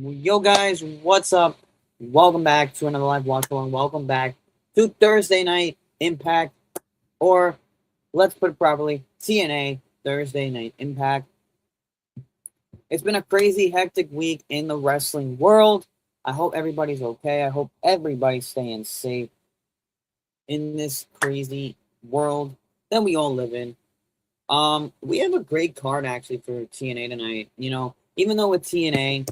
Yo, guys, what's up? Welcome back to another live watch along. Welcome back to Thursday Night Impact, or let's put it properly, TNA Thursday Night Impact. It's been a crazy, hectic week in the wrestling world. I hope everybody's okay. I hope everybody's staying safe in this crazy world that we all live in. We have a great card actually for TNA tonight. Even though with TNA,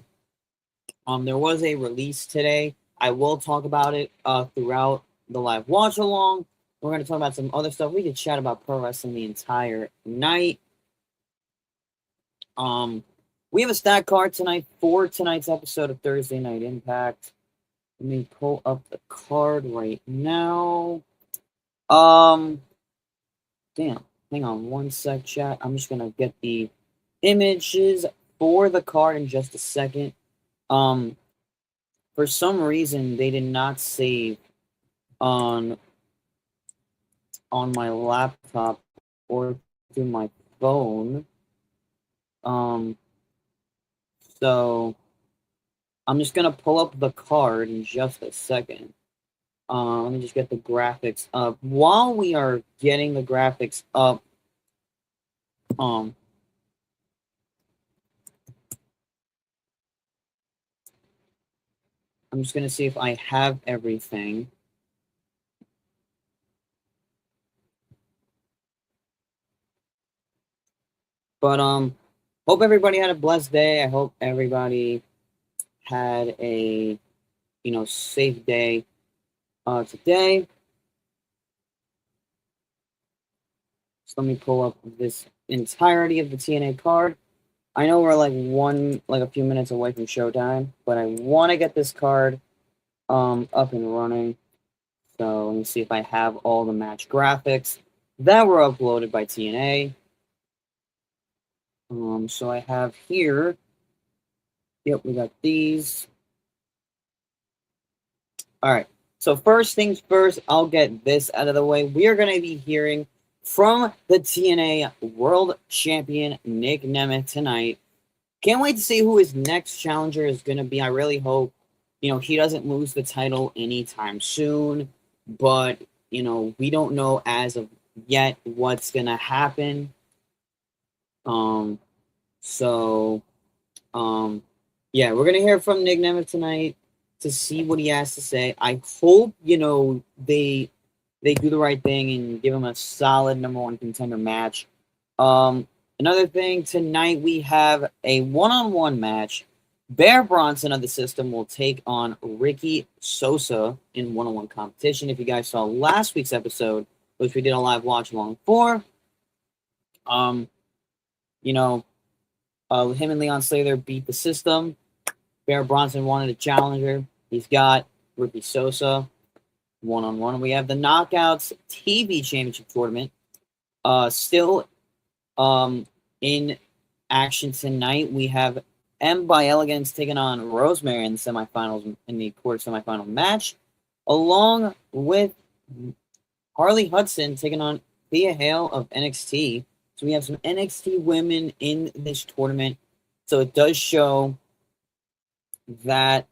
there was a release today. I will talk about it throughout the live watch along. We're going to talk about some other stuff. We could chat about pro wrestling the entire night. We have a stat card tonight for tonight's episode of Thursday Night Impact. Let me pull up the card right now. Damn. Hang on one sec, chat. I'm just gonna get the images for the card in just a second. For some reason they did not save on my laptop or through my phone. So I'm just gonna pull up the card in just a second. Let me just get the graphics up. While we are getting the graphics up, I'm just gonna see if I have everything. But hope everybody had a blessed day. I hope everybody had a safe day today. So let me pull up this entirety of the TNA card. I know we're like a few minutes away from showtime, but I want to get this card up and running. So let me see if I have all the match graphics that were uploaded by TNA. So I have here. Yep, we got these. All right. So first things first, I'll get this out of the way. We are going to be hearing from the TNA World Champion Nick Nemeth tonight. Can't wait to see who his next challenger is going to be. I really hope, he doesn't lose the title anytime soon. But, we don't know as of yet what's going to happen. Yeah, we're going to hear from Nick Nemeth tonight to see what he has to say. I hope, they do the right thing and give him a solid number one contender match. Another thing, tonight we have a one-on-one match. Bear Bronson of the System will take on Ricky Sosa in one-on-one competition. If you guys saw last week's episode, which we did a live watch along for, him and Leon Slater beat the System. Bear Bronson wanted a challenger. He's got Ricky Sosa one-on-one. We have the Knockouts TV Championship Tournament still in action tonight. We have M. by Elegance taking on Rosemary in the semifinals, in the quarter semifinal match, along with Harley Hudson taking on Thea Hale of NXT. So we have some NXT women in this tournament. So it does show that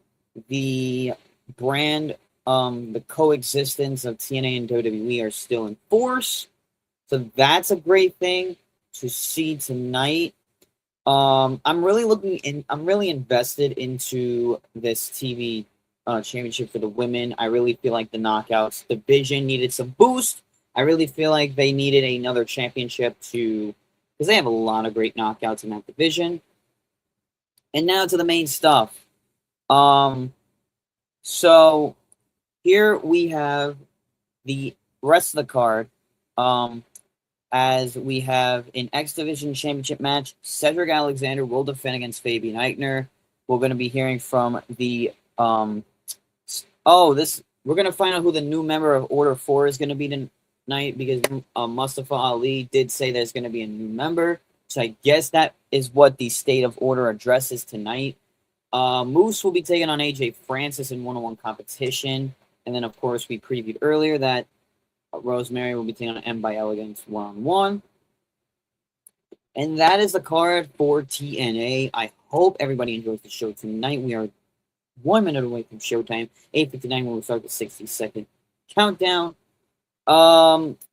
the brand, the coexistence of TNA and WWE are still in force. So that's a great thing to see tonight. I'm really invested into this TV championship for the women. I really feel like the Knockouts division needed some boost. I really feel like they needed another championship because they have a lot of great knockouts in that division. And now to the main stuff. So here we have the rest of the card. As we have an X Division Championship match, Cedric Alexander will defend against Fabian Eichner. We're going to be hearing from the we're going to find out who the new member of Order 4 is going to be tonight, because Mustafa Ali did say there's going to be a new member. So I guess that is what the State of Order addresses tonight. Moose will be taking on AJ Francis in one-on-one competition. And then, of course, we previewed earlier that Rosemary will be taking on M. by Elegance one-on-one. And that is the card for TNA. I hope everybody enjoys the show tonight. We are 1 minute away from showtime. 8:59 when we start the 60-second countdown.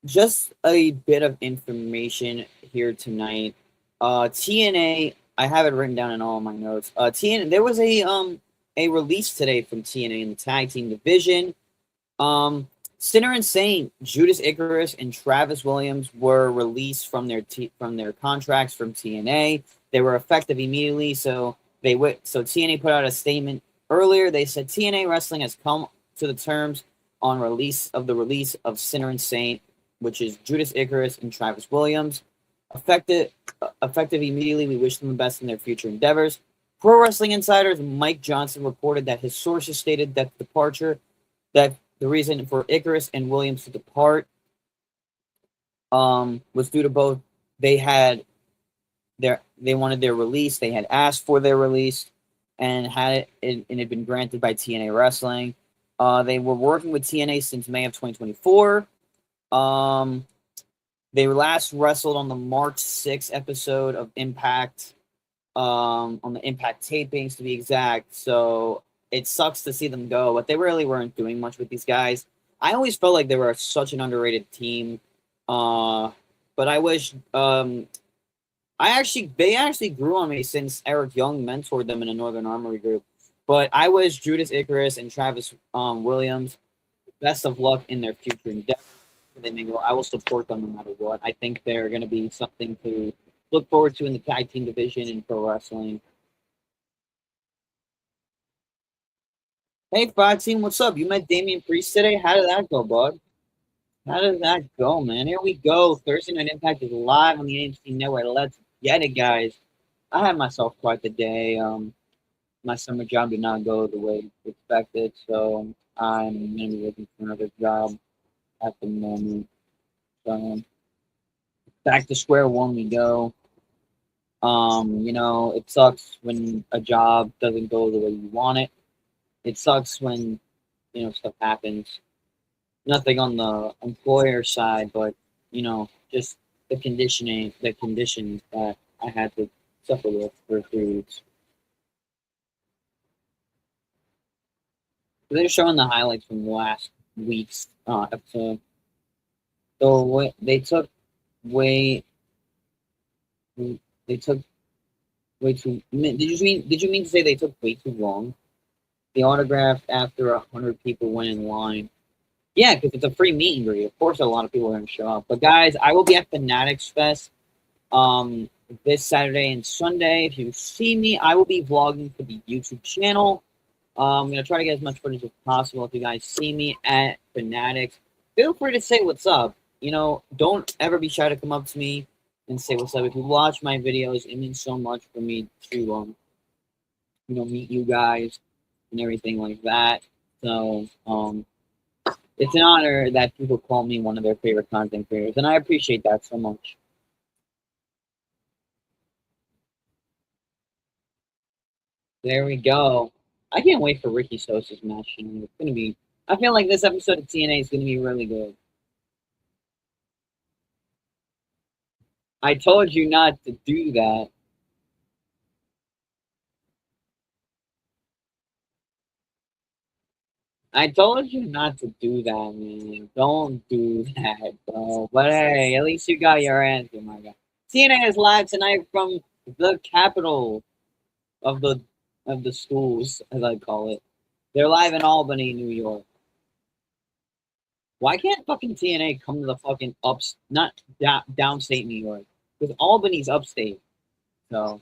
Just a bit of information here tonight. TNA, I have it written down in all of my notes. TNA, there was a release today from TNA in the tag team division. Sinner and Saint, Judas Icarus, and Travis Williams were released from their contracts from TNA. They were effective immediately, so TNA put out a statement earlier. They said TNA Wrestling has come to the terms on release of Sinner and Saint, which is Judas Icarus and Travis Williams. Effective immediately. We wish them the best in their future endeavors. Pro Wrestling Insider's Mike Johnson reported that his sources stated that the reason for Icarus and Williams to depart was due to both they wanted their release, they had asked for their release, and had been granted by TNA Wrestling. They were working with TNA since May of 2024. They last wrestled on the March 6th episode of Impact, on the Impact tapings to be exact. So it sucks to see them go, but they really weren't doing much with these guys. I always felt like they were such an underrated team. But I wish they actually grew on me since Eric Young mentored them in a Northern Armory group. But I wish Judas Icarus and Travis Williams best of luck in their future endeavors. I will support them no matter what. I think they're going to be something to look forward to in the tag team division in pro wrestling. Hey, 5 what's up? You met Damian Priest today? How did that go, bud? How did that go, man? Here we go. Thursday Night Impact is live on the AMC Network. Let's get it, guys. I had myself quite the day. My summer job did not go the way expected, so I'm going to be looking for another job at the moment. So, back to square one we go. It sucks when a job doesn't go the way you want it. It sucks when, stuff happens. Nothing on the employer side, but, just the conditions that I had to suffer with for 3 weeks. They're showing the highlights from last week's episode. So they took way too. Did you mean to say they took way too long? The autograph after 100 people went in line. Yeah, because it's a free meet and greet. Of course, a lot of people are going to show up. But guys, I will be at Fanatics Fest this Saturday and Sunday. If you see me, I will be vlogging for the YouTube channel. I'm going to try to get as much footage as possible. If you guys see me at Fanatics, feel free to say what's up. Don't ever be shy to come up to me and say what's up. If you watch my videos, it means so much for me to, meet you guys and everything like that. So, it's an honor that people call me one of their favorite content creators, and I appreciate that so much. There we go. I can't wait for Ricky Sosa's match. It's gonna be. I feel like this episode of TNA is gonna be really good. I told you not to do that. I told you not to do that, man. Don't do that, bro. But hey, at least you got your answer, my guy. TNA is live tonight from the capital of the schools, as I call it. They're live in Albany, New York. Why can't fucking TNA come to the fucking not downstate New York? Because Albany's upstate. So.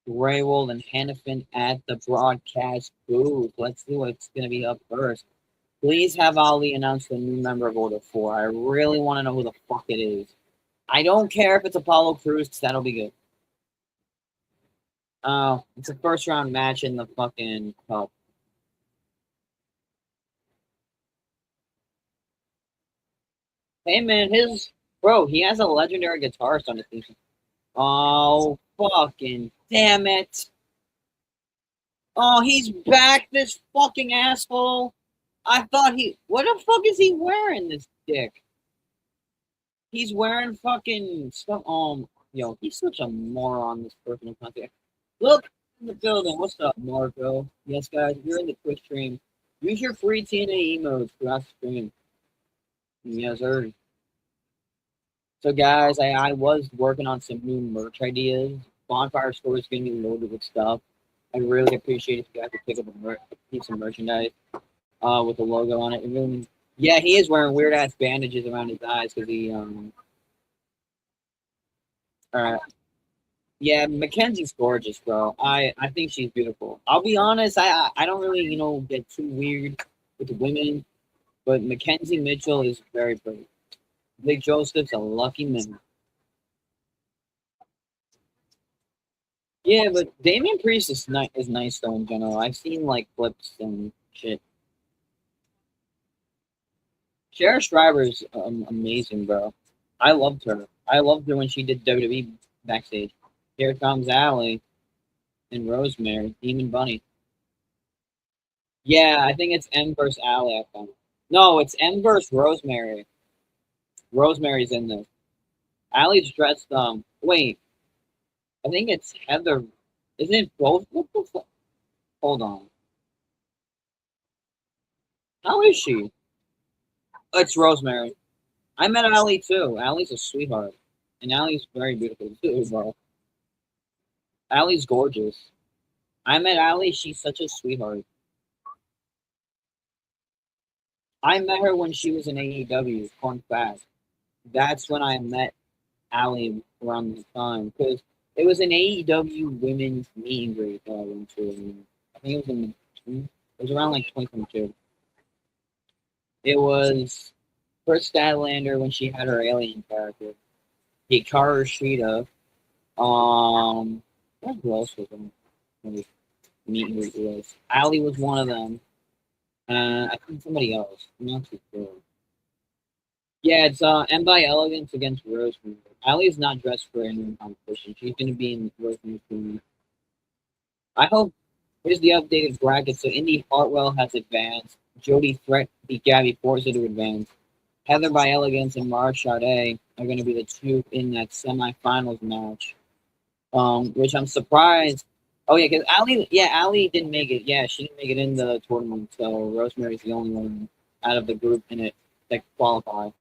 Graywold and Hannafin at the broadcast booth. Let's see what's going to be up first. Please have Ali announce the new member of Order 4. I really want to know who the fuck it is. I don't care if it's Apollo Crews, because that'll be good. Oh, it's a first round match in the fucking cup. Hey man, he has a legendary guitarist on his team. Oh, fucking damn it. Oh, he's back, this fucking asshole. I thought what the fuck is he wearing? This dick. He's wearing fucking stuff. Yo, he's such a moron. This personal contact. Look in the building. What's up, Marco? Yes, guys, if you're in the Twitch stream, use your free TNA emotes throughout the stream. Yes, sir. So, guys, I was working on some new merch ideas. Bonfire store is going to be loaded with stuff. I really appreciate if you guys could pick up a piece of merchandise with the logo on it. It really, yeah, he is wearing weird ass bandages around his eyes because he yeah, Mackenzie's gorgeous, bro. I think she's beautiful. I'll be honest, I don't really get too weird with women, but Mackenzie Mitchell is very pretty. Blake Joseph's a lucky man. Yeah, but Damian Priest is nice though in general. I've seen like clips and shit. Shara Shriver's amazing, bro. I loved her. I loved her when she did WWE backstage. Here comes Allie and Rosemary, Demon Bunny. Yeah, I think it's M versus Allie. I think. No, it's M versus Rosemary. Rosemary's in this. Allie's dressed. Wait, I think it's Heather. Isn't it both? What the fuck? Hold on. How is she? It's Rosemary. I met Allie too. Allie's a sweetheart, and Allie's very beautiful too, bro. Allie's gorgeous. I met Allie. She's such a sweetheart. I met her when she was in AEW. Fun fact. That's when I met Allie around the time because it was an AEW women's meet and greet that I went to. I think it was it was around like 2022. It was Chris Statlander when she had her alien character. Hikaru Shida. Who else was in the meet and greet was? Allie was one of them. I think somebody else. I'm not too sure. Yeah, it's M by Elegance against Rosemary. Allie's not dressed for any competition. She's gonna be in Rosemary's team. I hope here's the updated bracket. So Indy Hartwell has advanced. Jody Threat beat Gabby Forza to advance. Heather by Elegance and Mara Sade are gonna be the two in that semifinals match. Which I'm surprised. Oh yeah, because Allie didn't make it. Yeah, she didn't make it in the tournament. So Rosemary's the only one out of the group in it that qualified.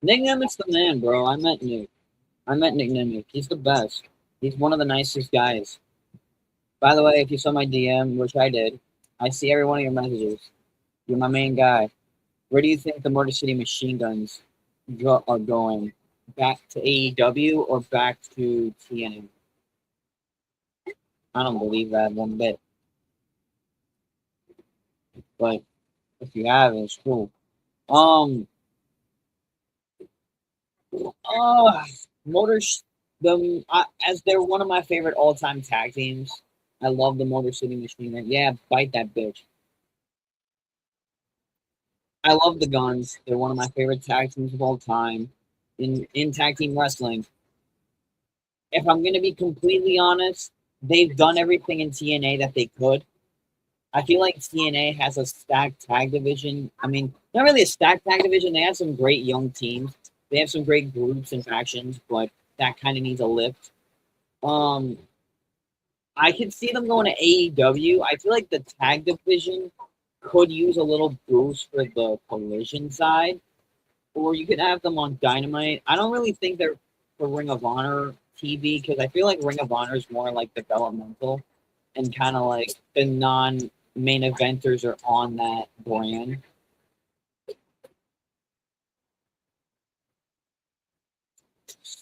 Nick Nemec's the man, bro. I met Nick. I met Nick Nemec. He's the best. He's one of the nicest guys. By the way, if you saw my DM, which I did, I see every one of your messages. You're my main guy. Where do you think the Motor City Machine Guns are going? Back to AEW or back to TNA? I don't believe that one bit. But if you have it, it's cool. Uh, Motors, as they're one of my favorite all-time tag teams. I love the Motor City Machine Gun. Yeah, bite that bitch. I love the Guns. They're one of my favorite tag teams of all time in tag team wrestling. If I'm gonna be completely honest, they've done everything in TNA that they could. I feel like TNA has a stacked tag division. I mean, not really a stacked tag division. They have some great young teams. They have some great groups and factions, but that kind of needs a lift. Um, I could see them going to AEW. I feel like the tag division could use a little boost for the collision side, or you could have them on Dynamite. I don't really think they're for Ring of Honor TV because I feel like Ring of Honor is more like developmental and kind of like the non main eventers are on that brand.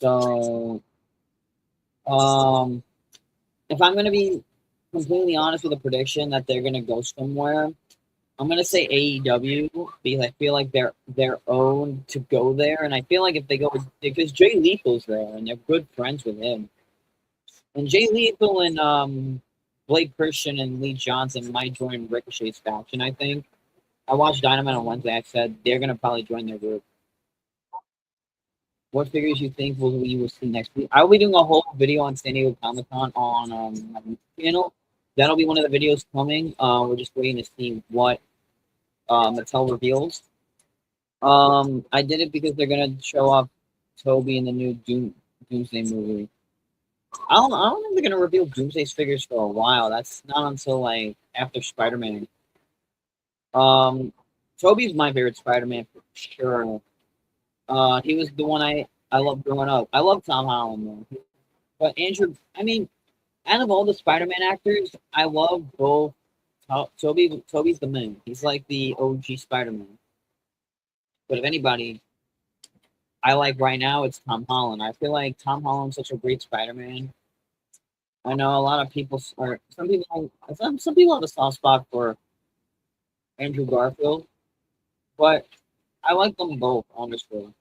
So, um, if I'm gonna be completely honest with a prediction that they're gonna go somewhere, I'm gonna say AEW because I feel like they're their own to go there, and I feel like if they go because Jay Lethal's there and they're good friends with him, and Jay Lethal and Blake Christian and Lee Johnson might join Ricochet's faction. I think I watched Dynamite on Wednesday. I said they're gonna probably join their group. what figures you think we will see next week. I'll be doing a whole video on San Diego Comic Con on my YouTube channel. That'll be one of the videos coming. We're just waiting to see what Mattel reveals. I did it because they're gonna show off Toby in the new Doomsday movie. I don't think they're gonna reveal Doomsday's figures for a while. That's not until like after Spider-Man. Toby's my favorite Spider-Man for sure. He was the one I loved growing up. I love Tom Holland though. But Andrew, I mean, out of all the Spider-Man actors, I love both. Toby's the man. He's like the OG Spider-Man. But if anybody I like right now, it's Tom Holland. I feel like Tom Holland's such a great Spider-Man. I know a lot of people are some people have a soft spot for Andrew Garfield, but I like them both, honestly.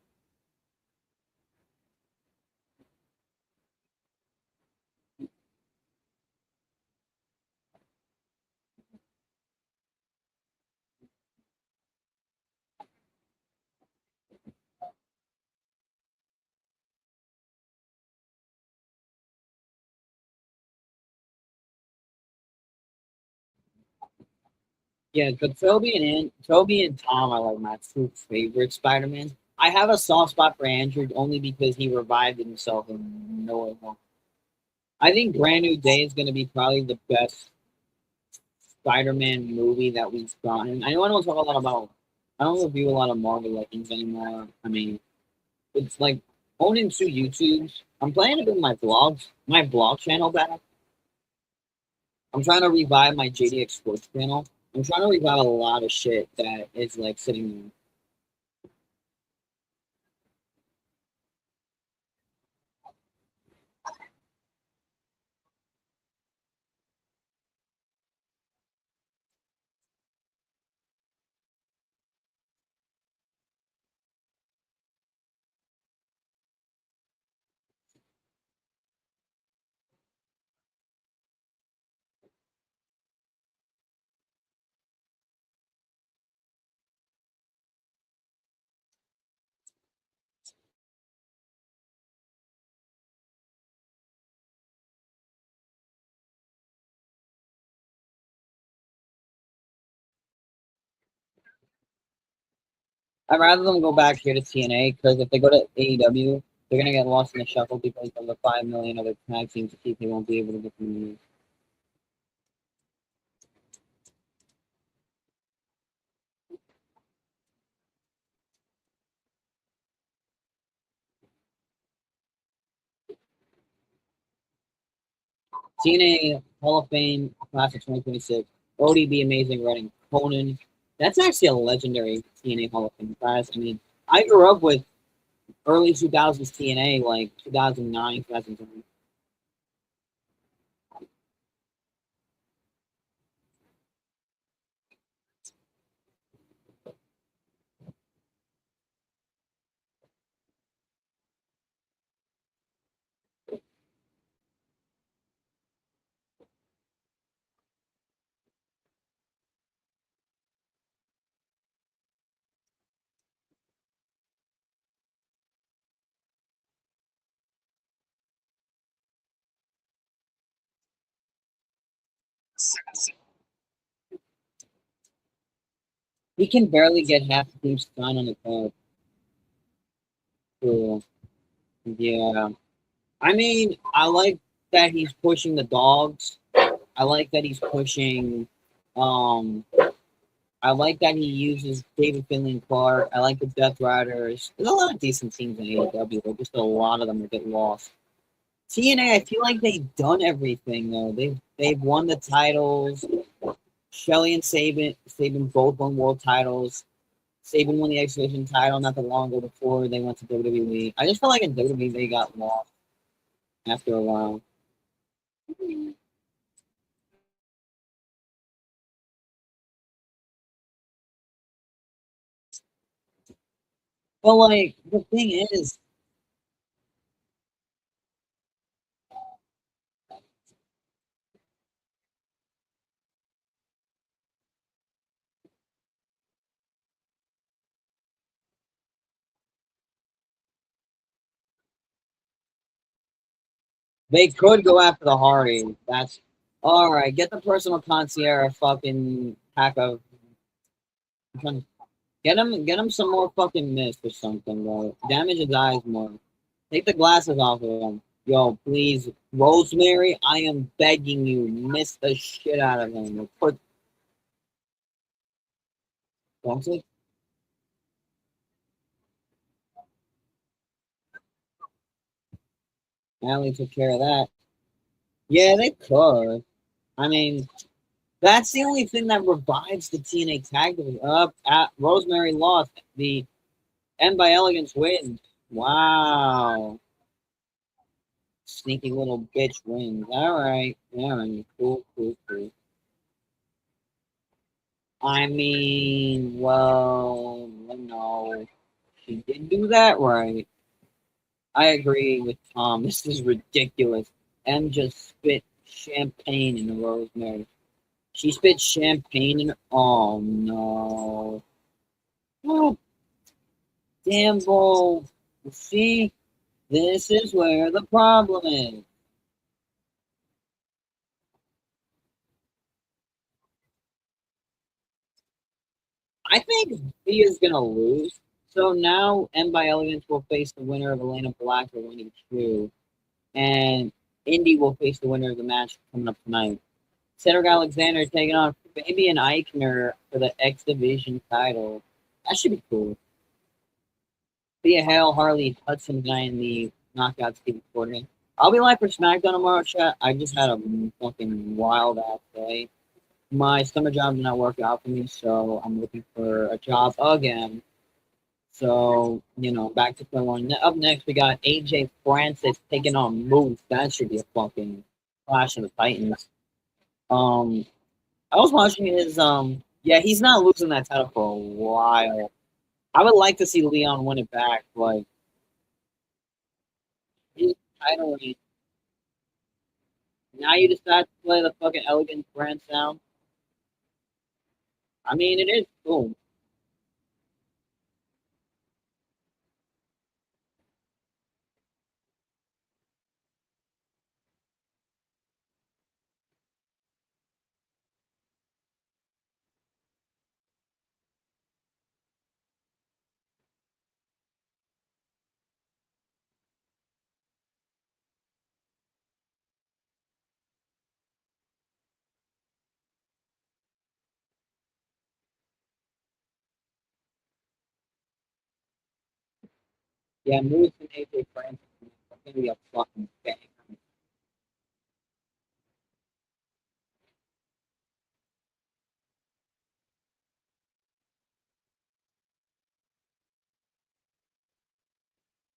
Yeah, but Toby and Tom are like my two favorite Spider-Man. I have a soft spot for Andrew only because he revived himself in No Way Home. I think Brand New Day is going to be probably the best Spider-Man movie that we've gotten. I know I don't talk a lot about. I don't review a lot of Marvel Legends anymore. I mean, it's like owning two YouTubes. I'm planning to bring my blog channel back. I'm trying to revive my JDX Sports channel. I'm trying to revive a lot of shit that is like sitting there. I'd rather them go back here to TNA because if they go to AEW, they're gonna get lost in the shuffle because of the 5 million other tag teams to keep. They won't be able to get them. TNA Hall of Fame class of 2026. ODB Amazing Running Conan. That's actually a legendary TNA Hall of Fame class. I mean, I grew up with early 2000s TNA, like 2009, 2010. He can barely get half the team's sign on the card. Cool. Yeah. I mean, I like that he's pushing the dogs. I like that he's pushing. Um, I like that he uses David Finley and Clark. I like the Death Riders. There's a lot of decent teams in AEW, but just a lot of them that get lost. TNA, I feel like they've done everything though. They've won the titles. Shelly and Sabin both won world titles. Sabin won the X Division title not that long ago before they went to WWE. I just feel like in WWE they got lost after a while. But like the thing is, They could go after the Hardy. That's all right. Get the personal concierge fucking pack of. Get him some more fucking mist or something, bro. Damage his eyes more. Take the glasses off of him. Yo, please, Rosemary, I am begging you, miss the shit out of him. Put, don't it? Allie took care of that. Yeah, they could. I mean, that's the only thing that revives the TNA tag division. Up, Rosemary lost. The End by Elegance wins. Wow. Sneaky little bitch wins. All right. Yeah, cool, cool, cool. I mean, well, no. She did do that right. I agree with Tom. This is ridiculous. M just spit champagne in the Rosemary. She spit champagne in. Oh no! Oh, damn bull. See, this is where the problem is. I think Via's gonna lose. So now M by Elegance will face the winner of Elena Black or Winning Two, and Indy will face the winner of the match coming up tonight. Cedric Alexander taking on Fabian Eichner for the X Division title. That should be cool. Thea Hale, Harley Hudson tonight in the Knockouts TV tournament. I'll be live for SmackDown tomorrow, chat. I just had a fucking wild ass day. My summer job did not work out for me, so I'm looking for a job again. So, back to square one. Up next, we got AJ Francis taking on Moose. That should be a fucking Clash of the Titans. Um, I was watching his yeah, he's not losing that title for a while. I would like to see Leon win it back, but his title reign. Now you decide to play the fucking elegant brand sound. I mean, it is cool. Yeah, Moose and AJ Francis is gonna be a fucking bang.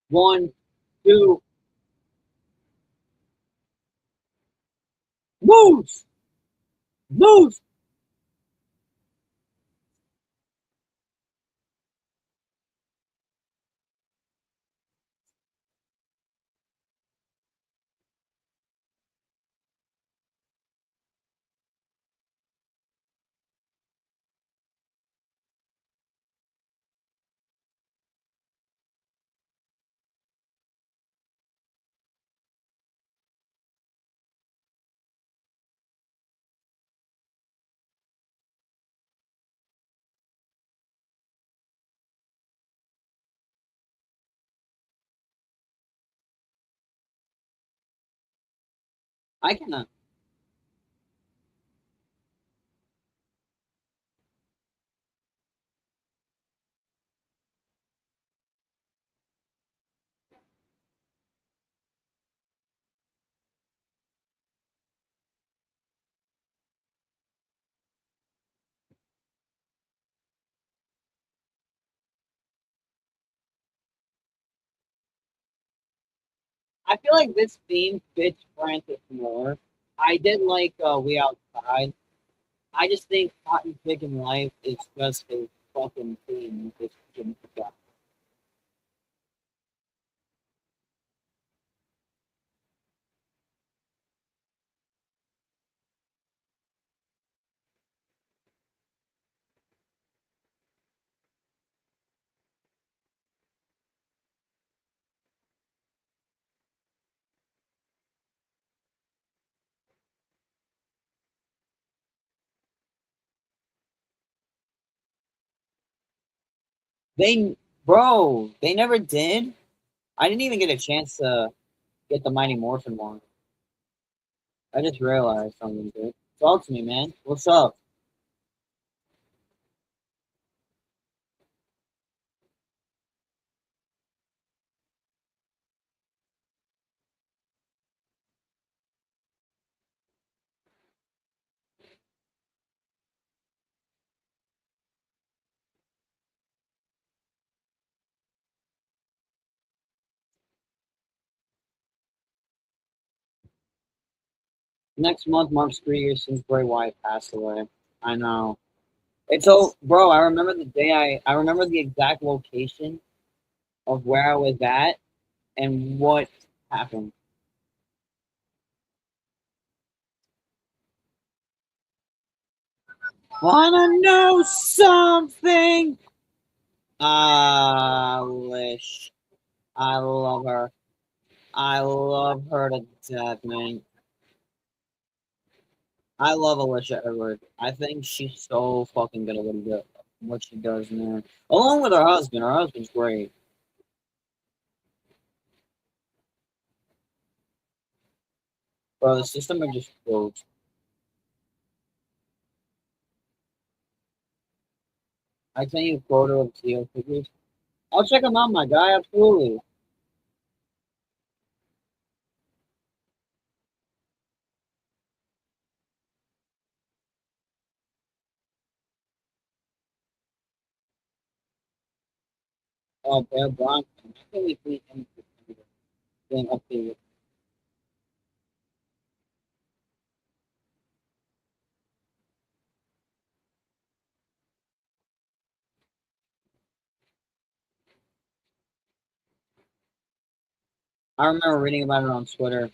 1, 2, Moose, Moose. I cannot. I feel like this theme fits Francis more. I did like We Outside. I just think Cotton Pickin' Life is just a fucking theme. It's just, They, bro, they never did. I didn't even get a chance to get the Mighty Morphin one. I just realized something, dude. Talk to me, man. What's up? Next month marks 3 years since Bray Wyatt passed away. I know. It's so, bro. I remember the day. I remember the exact location of where I was at and what happened. Wanna know something? Lish. I love her. I love her to death, man. I love Alicia Edwards. I think she's so fucking good at what she does, man. Along with her husband. Her husband's great. Bro, the system are just closed. I sent you a photo of Theo figures. I'll check them out, my guy. Absolutely. Oh, Bear Bronson. I think we see him getting updated. I remember reading about it on Twitter.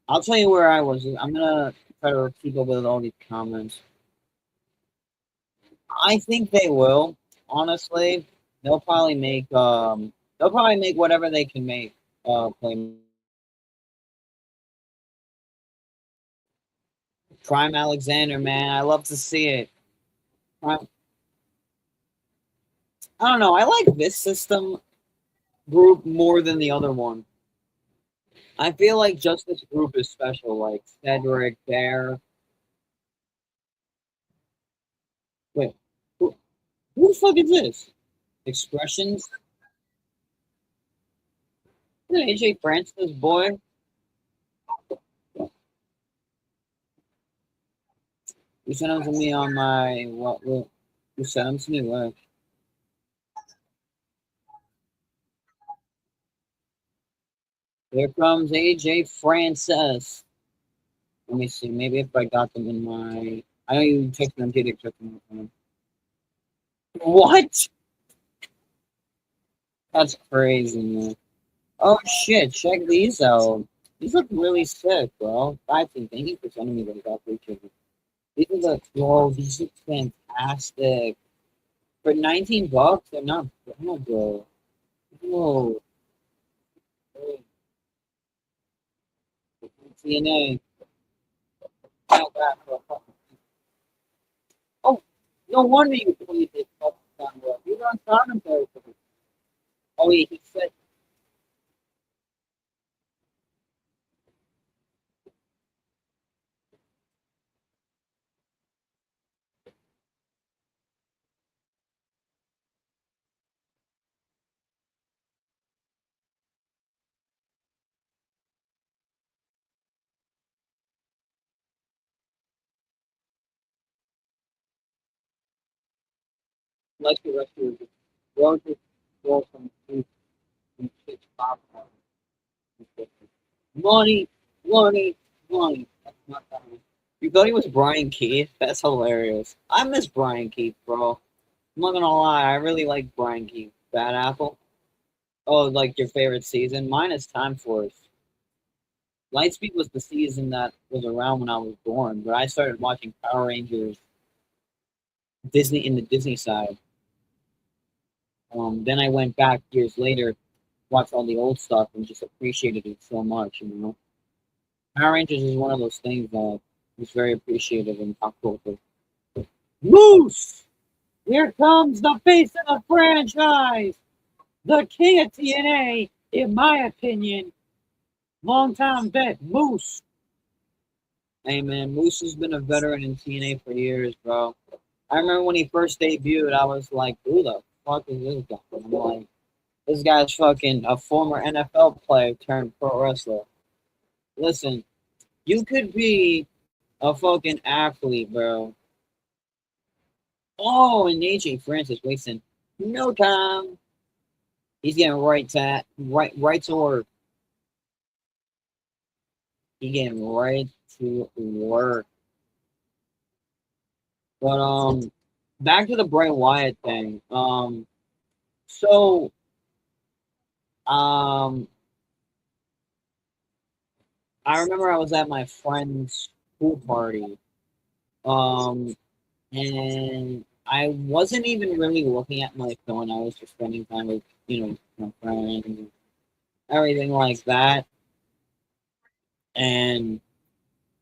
I'll tell you where I was. I'm gonna try to keep up with all these comments. I think they will. Honestly, they'll probably make they'll probably make whatever they can make. Play Prime Alexander, man. I love to see it. Prime, I don't know. I like this system group more than the other one. I feel like just this group is special. Like Cedric, Bear. Wait, who the fuck is this? Expressions. Is it AJ Francis, boy? You sent them to me on my what you sent them to me what? Here comes AJ Francis. Let me see. Maybe if I got them in my. I know you took them. Did it took them? What? That's crazy, man. Oh shit! Check these out. These look really sick, bro. I think thank you for sending me those. I appreciate it. These are the whoa. These look fantastic. For 19 bucks, they're not bad, bro. Whoa. TNA. Not bad, bro. Oh, no wonder you played this fucking time, bro. You were on commentary for this. Oh yeah, he said like the rest of you. Go to go from two and six popcorn. Money, money, money. That's not that much. You thought he was Brian Keith? That's hilarious. I miss Brian Keith, bro. I'm not gonna lie, I really like Brian Keith. Bad Apple. Oh, like your favorite season? Mine is Time Force. Lightspeed was the season that was around when I was born, but I started watching Power Rangers Disney in the Disney side. Then I went back years later, watched all the old stuff, and just appreciated it so much. You know, Power Rangers is one of those things that was very appreciated in pop culture. Moose. Here comes the face of the franchise, the king of TNA, in my opinion, longtime vet Moose. Hey man, Moose has been a veteran in TNA for years, bro. I remember when he first debuted, I was like, who the fuck is this guy? I'm like, this guy's fucking a former NFL player turned pro wrestler. Listen, you could be a fucking athlete, bro. Oh, and AJ Francis wasting no time. He's getting right to work. He getting right to work. But back to the Bray Wyatt thing. So um, I remember I was at my friend's pool party. Um, and I wasn't even really looking at my phone. I was just spending time with my friends and everything like that. And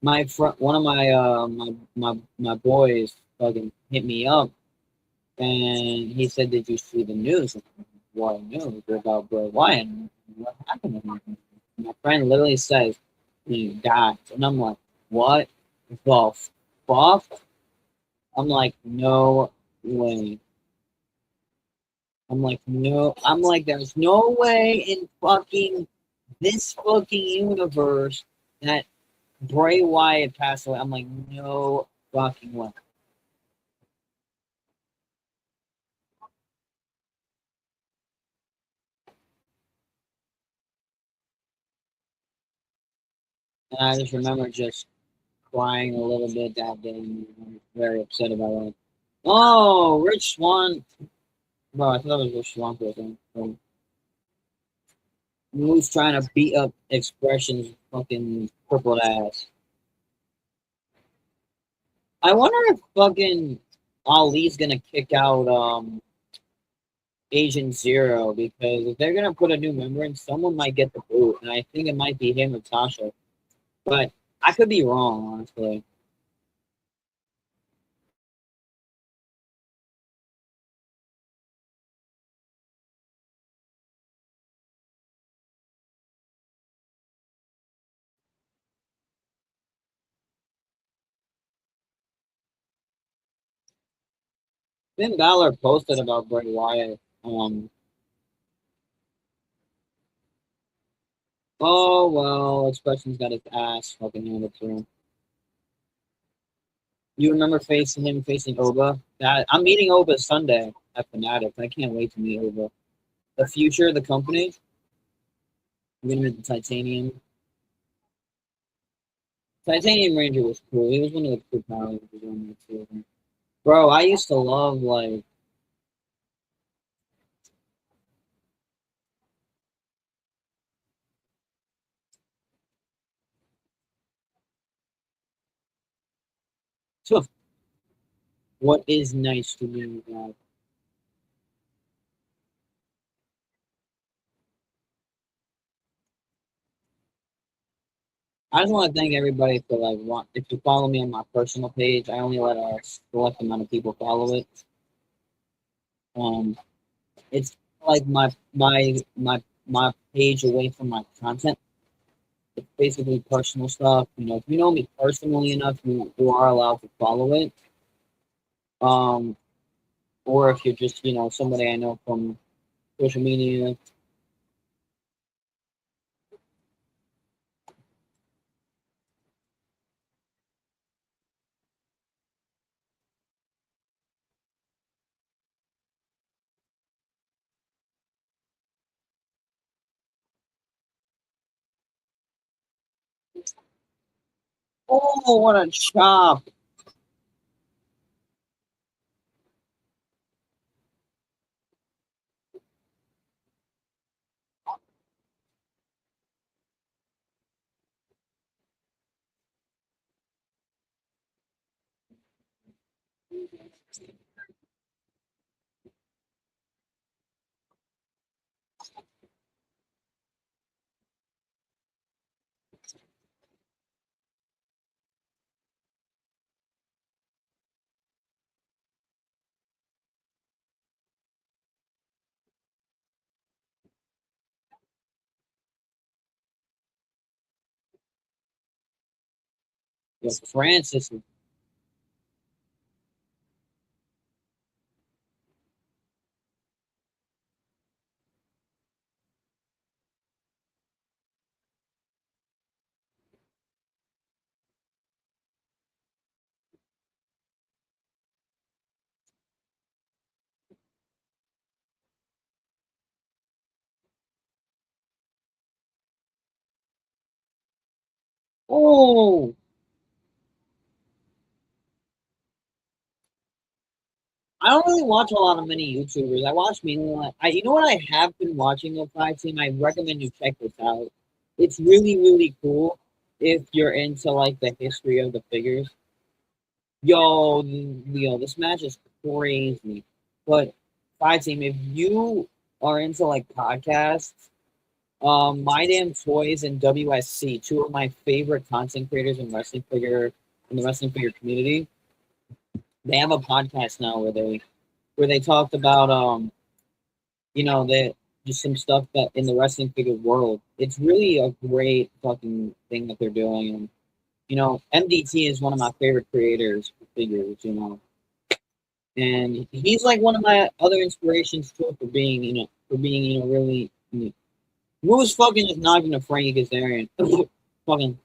one of my boys fucking hit me up, and he said, "Did you see the news?" What news about Bray Wyatt? What happened to him? My friend literally says he died, and I'm like, "What the fuck?" I'm like, "No way." I'm like, "No." I'm like, "There's no way in fucking this fucking universe that Bray Wyatt passed away." I'm like, "No fucking way." And I just remember just crying a little bit that day. And I was very upset about it. Oh, Rich Swan. Bro, I thought it was Rich Swan for a thing. Who's trying to beat up Expression's fucking crippled ass. I wonder if fucking Ali's gonna kick out Agent Zero, because if they're gonna put a new member in, someone might get the boot, and I think it might be him or Tasha. But I could be wrong, honestly. Finn Balor posted about Bray Wyatt. Oh well, Expression's got his ass fucking handed to him. You remember facing Oba? That I'm meeting Oba Sunday at Fanatics. I can't wait to meet Oba. The future of the company. I'm gonna meet the Titanium. Titanium Ranger was cool. He was one of the cool Power Rangers on there too. Bro, I used to love like what is nice to me. I just want to thank everybody for like if you follow me on my personal page, I only let a select amount of people follow it. Um, it's like my page away from my content. It's basically personal stuff. If you know me personally enough, you are allowed to follow it. Um, or if you're just somebody I know from social media. Oh, what a chop! But Francis, oh, I don't really watch a lot of many YouTubers. I watch mainly like you know what I have been watching of Five Team. I recommend you check this out. It's really really cool if you're into like the history of the figures. Yo, this match is crazy. But Five Team, if you are into like podcasts, My Damn Toys and WSC, two of my favorite content creators in the wrestling figure community, they have a podcast now where they talked about that just some stuff that in the wrestling figure world. It's really a great fucking thing that they're doing, and MDT is one of my favorite creators for figures, and he's like one of my other inspirations too for being really. Who was fucking just knocking to Frankie Kazarian? Fucking,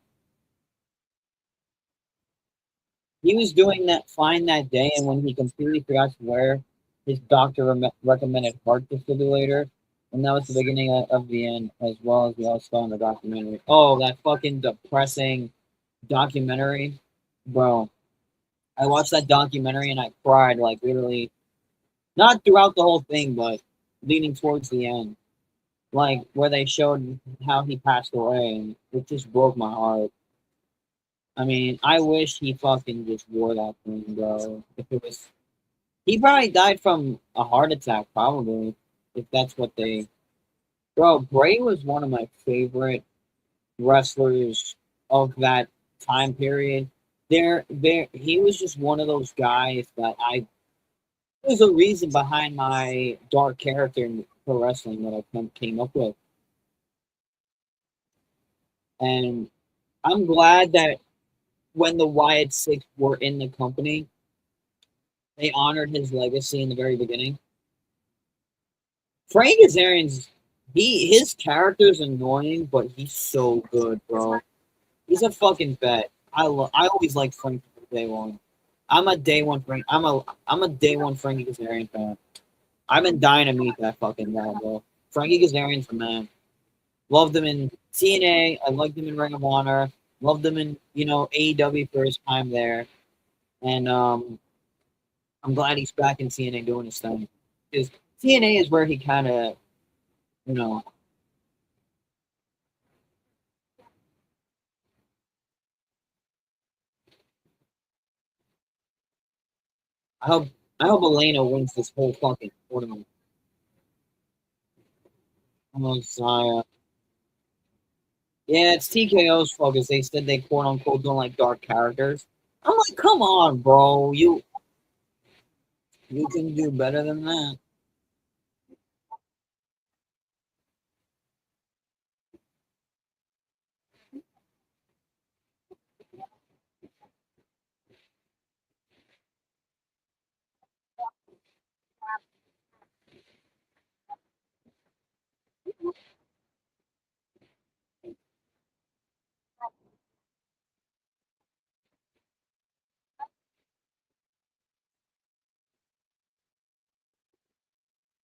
he was doing that fine that day, and when he completely forgot to wear his doctor recommended heart defibrillator, and that was the beginning of the end, as well as we all saw in the documentary. Oh, that fucking depressing documentary, bro. I watched that documentary and I cried like literally, not throughout the whole thing, but leading towards the end, like where they showed how he passed away, and it just broke my heart. I mean, I wish he fucking just wore that thing, bro. If it was, he probably died from a heart attack, probably. If that's what they, bro. Bray was one of my favorite wrestlers of that time period. He was just one of those guys that there's a reason behind my dark character in pro wrestling that I came up with, and I'm glad that when the Wyatt Six were in the company, they honored his legacy in the very beginning. Frank Kazarian's his character's annoying, but he's so good, bro. He's a fucking vet. I always liked Frank from day one. I'm a day one Frank. I'm a day one Frankie Kazarian fan. I've been dying to meet that fucking guy, bro. Frankie Kazarian's the man. Loved him in TNA. I liked him in Ring of Honor. Loved him in AEW for his time there, and I'm glad he's back in TNA doing his thing. Because TNA is where he kind of you know I hope I hope Elena wins this whole fucking tournament. Messiah. Yeah, it's TKO's fault because they said they quote unquote don't like dark characters. I'm like, come on, bro. You can do better than that.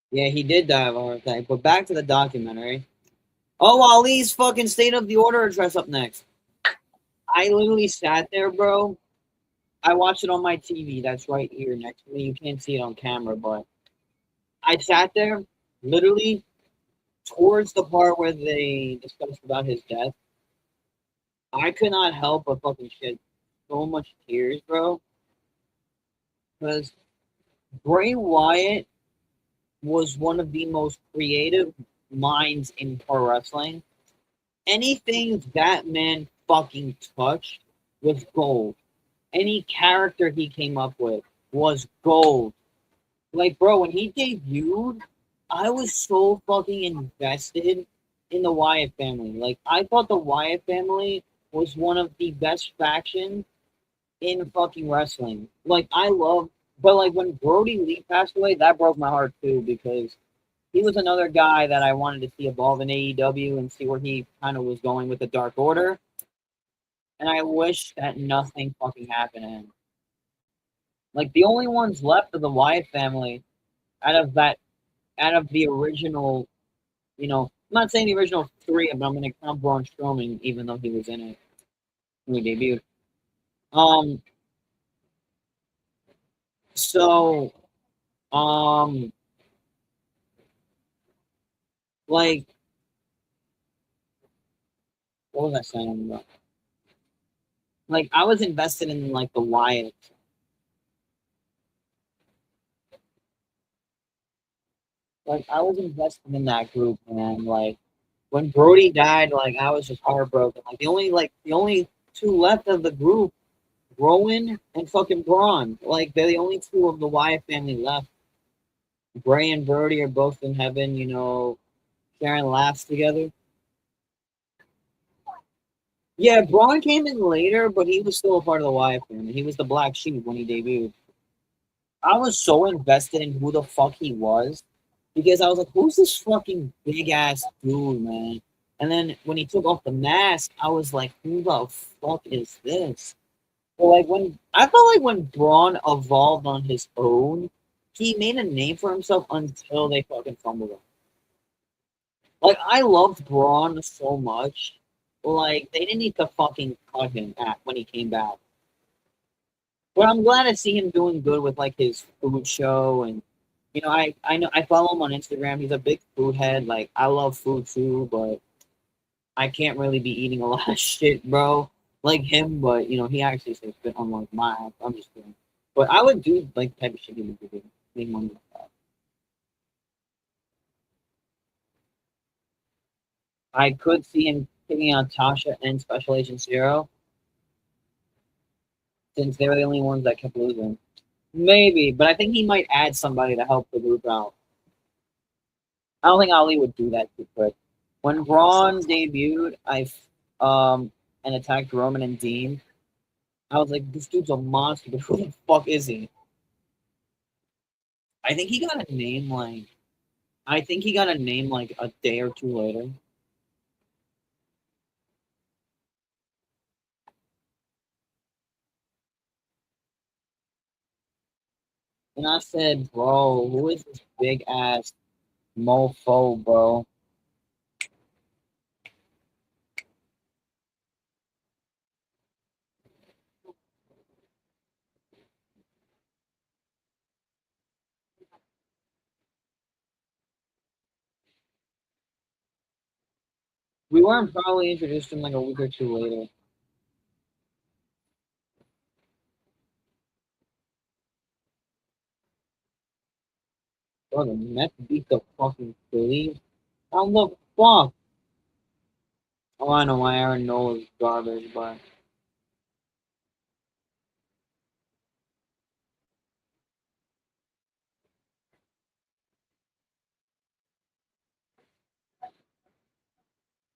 Yeah, he did die of a heart attack. But back to the documentary. Oh, Ali's fucking State of the Order address up next. I literally sat there, bro. I watched it on my TV. That's right here next to me. You can't see it on camera, but I sat there, literally towards the part where they discussed about his death. I could not help but fucking shed so much tears, bro. Because Bray Wyatt was one of the most creative minds in pro wrestling. Anything that man fucking touched was gold. Any character he came up with was gold. Like, bro, when he debuted, I was so fucking invested in the Wyatt family. Like, I thought the Wyatt family was one of the best factions in fucking wrestling. Like I love, but like when Brody Lee passed away, that broke my heart too because he was another guy that I wanted to see evolve in AEW and see where he kind of was going with the Dark Order. And I wish that nothing fucking happened to him. Like the only ones left of the Wyatt family out of that, out of the original, I'm not saying the original three, but I'm gonna count Braun Strowman even though he was in it when he debuted. Um, so, um, like, what was I saying? Like, I was invested in like the Wyatt. Like, I was invested in that group, man. Like, when Brody died, like, I was just heartbroken. Like the only two left of the group, Rowan and fucking Braun. Like, they're the only two of the Wyatt family left. Bray and Brody are both in heaven, sharing laughs together. Yeah, Braun came in later, but he was still a part of the Wyatt family. He was the black sheep when he debuted. I was so invested in who the fuck he was because I was like, who's this fucking big ass dude, man? And then when he took off the mask, I was like, who the fuck is this? But like when I felt like when Braun evolved on his own, he made a name for himself until they fucking fumbled him. Like I loved Braun so much. Like they didn't need to fucking cut him at when he came back. But I'm glad to see him doing good with like his food show and I know I follow him on Instagram. He's a big food head. Like I love food too, but I can't really be eating a lot of shit, bro. Like him, but he actually says fit on like my app. I'm just kidding. But I would do like type of shit he would do. Make money like that. I could see him taking out Tasha and Special Agent Zero since they were the only ones that kept losing. Maybe, but I think he might add somebody to help the group out. I don't think Ali would do that too quick. When Braun debuted, and attacked Roman and Dean, I was like, this dude's a monster, but who the fuck is he? I think he got a name like I think he got a name like a day or two later. And I said, bro, who is this big ass mofo, bro? We weren't probably introduced him like a week or two later. Bro, the Mets beat the fucking Phillies. How the fuck? Oh, I know why Aaron Nola is garbage, but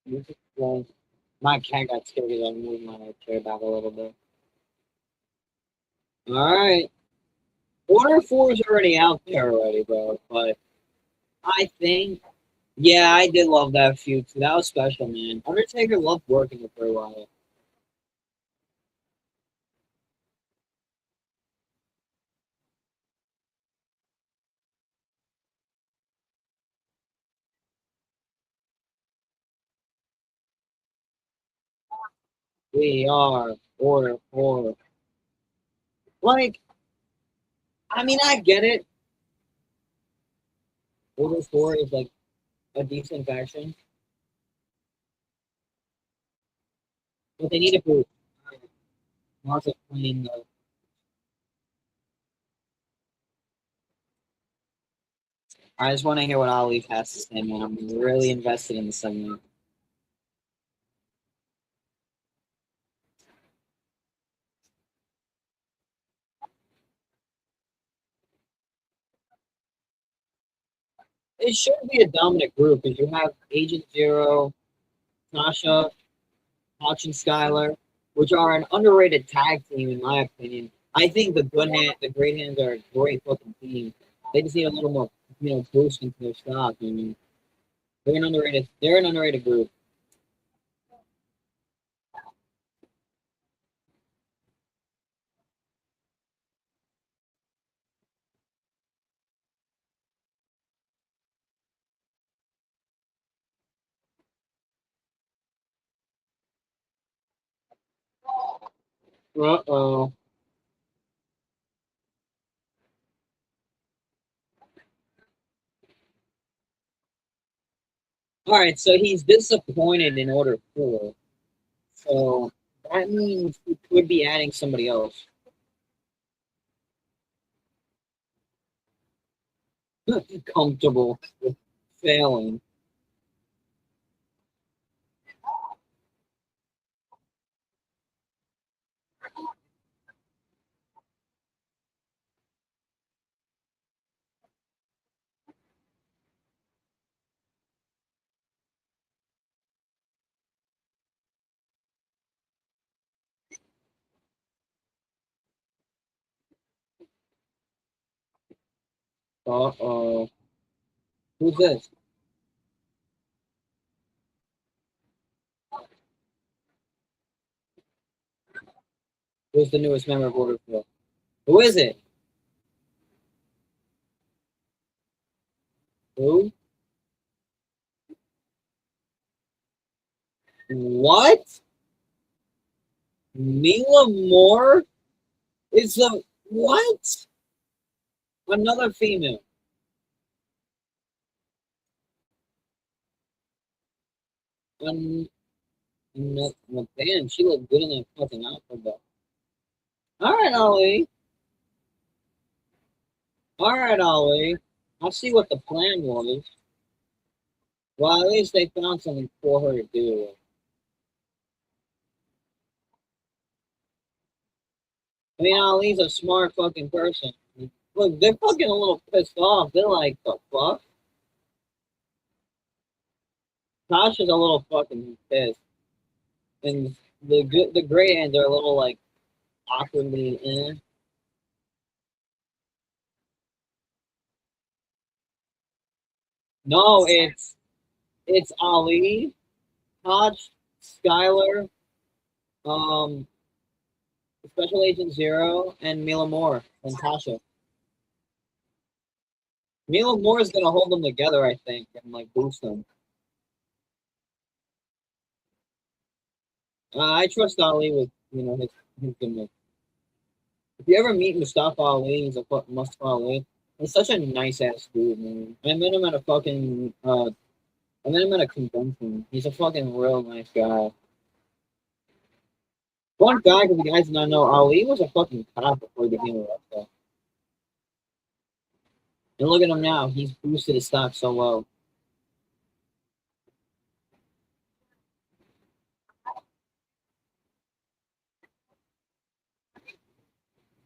this is like my cat got scared because I moved my chair back a little bit. All right. Order 4 is already out there already, bro. But I think, yeah, I did love that feud too. That was special, man. Undertaker loved working with Bray Wyatt. We are Order 4. Like, I mean, I get it. Order 4 is like a decent faction, but they need to put lots of playing the. I just want to hear what Ali has to say, man. I'm really invested in the segment. It should be a dominant group because you have Agent Zero, Tasha, Hutch and Skylar. which are an underrated tag team in my opinion. I think the Great Hands are a great fucking team. They just need a little more, boost into their stock. I mean, they're an underrated group. Uh-oh. All right, so he's disappointed in order four. So that means he could be adding somebody else. Comfortable with failing. Uh-oh. Who's this? Who's the newest member of Order 4? Who is it? Who? What? Mila Moore is the what? Another female. Um, no, well, damn, she looked good in that fucking outfit though. All right, Ali. All right, Ali. I see what the plan was. Well, at least they found something for her to do. I mean, Ali's a smart fucking person. Look, they're fucking a little pissed off. They're like, the fuck? Tasha's a little fucking pissed. And the gray hands are a little like awkwardly in. No, it's Ali, Hodge, Skylar, um, Special Agent Zero, and Mila Moore and Tasha. Mila Moore is gonna hold them together, I think, and like boost them. I trust Ali with his gimmick. If you ever meet Mustafa Ali, he's a Mustafa Ali. He's such a nice ass dude, man. I met him at a convention. He's a fucking real nice guy. One guy, because the guys did not know, Ali was a fucking cop before he became a wrestler. And look at him now. He's boosted his stock so low.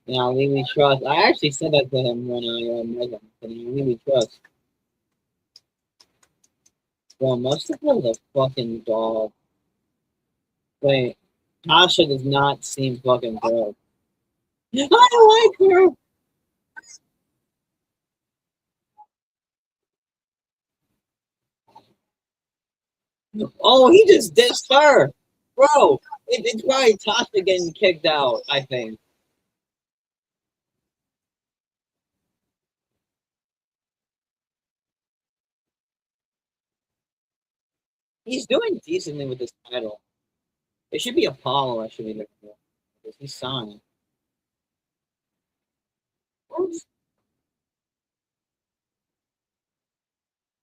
Yeah, Ali we trust. I actually said that to him when I met him. Ali we trust. Well, Mustafa's a fucking dog. Wait, Tasha does not seem fucking good. I like her. Oh, he just dissed her. Bro, it's probably Tasha getting kicked out, I think. He's doing decently with this title. It should be Apollo, I should be looking for. Because he's signed.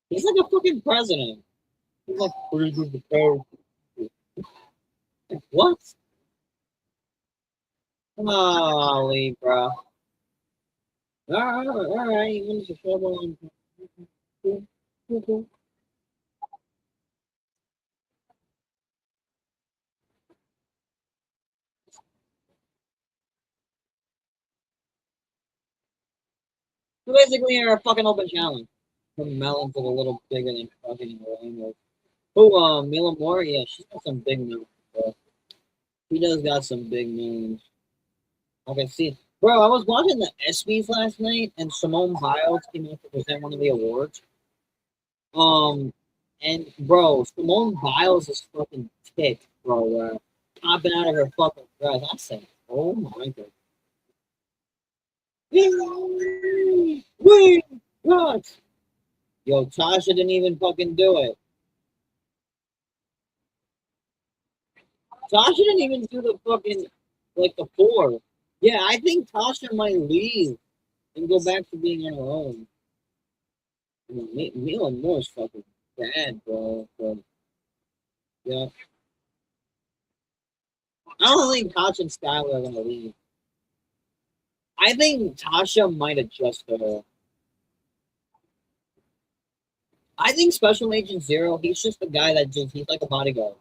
He's like a fucking president. He's like, what? Holy, bro. All right. You want to trouble on. So basically, you're a fucking open challenge. From melons are a little bigger than fucking Orlando. Oh, Mila Moore, yeah, she's got some big melons, bro. He does got some big names. I can see. Bro, I was watching the ESPYs last night, and Simone Biles came out to present one of the awards. Um, and bro, Simone Biles is fucking ticked, bro. Popping out of her fucking dress. I said, oh my god. Wait, what? Yo, Tasha didn't even fucking do it. Tasha didn't even do the fucking like the four. Yeah, I think Tasha might leave and go back to being on her own. I mean, Mila Moore's fucking bad, bro. But yeah, I don't think Tasha and Skylar are gonna leave. I think Tasha might adjust to her. I think Special Agent Zero, he's just the guy that just he's like a bodyguard.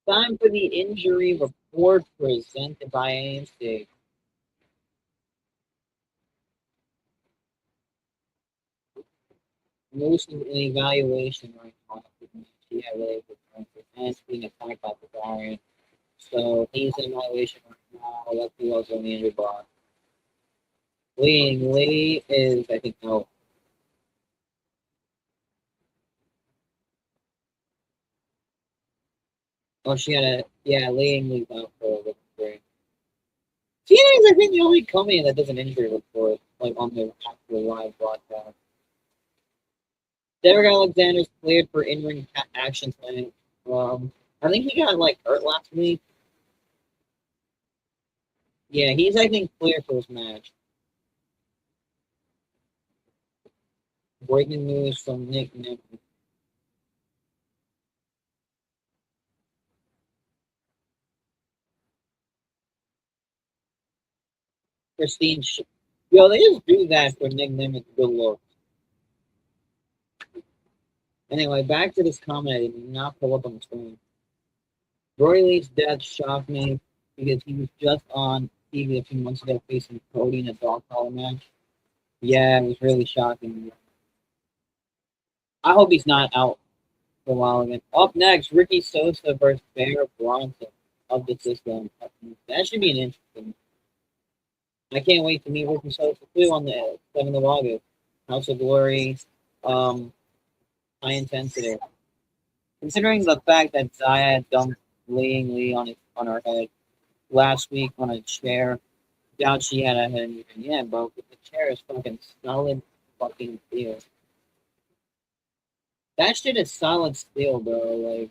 Time for the injury report presented by AMC. Most of an evaluation right now. GLA and being attacked by the Bavarian. So he's in evaluation right now. Let's see what's on the injury box. Lee is, I think, no. Oh, she had a, yeah, Lee's out for the break. TNA is, I think, the only company that does an injury report, like on the actual live broadcast. Derek Alexander's cleared for in-ring action tonight. I think he got like hurt last week. Yeah, he's I think clear for his match. Breaking news from Nick Nick. Christine. Yo, they just do that for Nick Nimitz. Good look. Anyway, back to this comment I did not pull up on the screen. Roy Lee's death shocked me because he was just on TV a few months ago facing Cody in a dog collar match. Yeah, it was really shocking. I hope he's not out for a while again. Up next, Ricky Sosa versus Bear Bronson of the system. That should be an interesting. I can't wait to meet Ricky Sosa too on the 7th of August. House of Glory, um, high intensity. Considering the fact that Zaya dumped Lee on her head last week on a chair, doubt she had a head even. Yeah, bro, the chair is fucking solid fucking steel. That shit is solid steel, bro. Like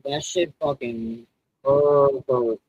that shit fucking hurt.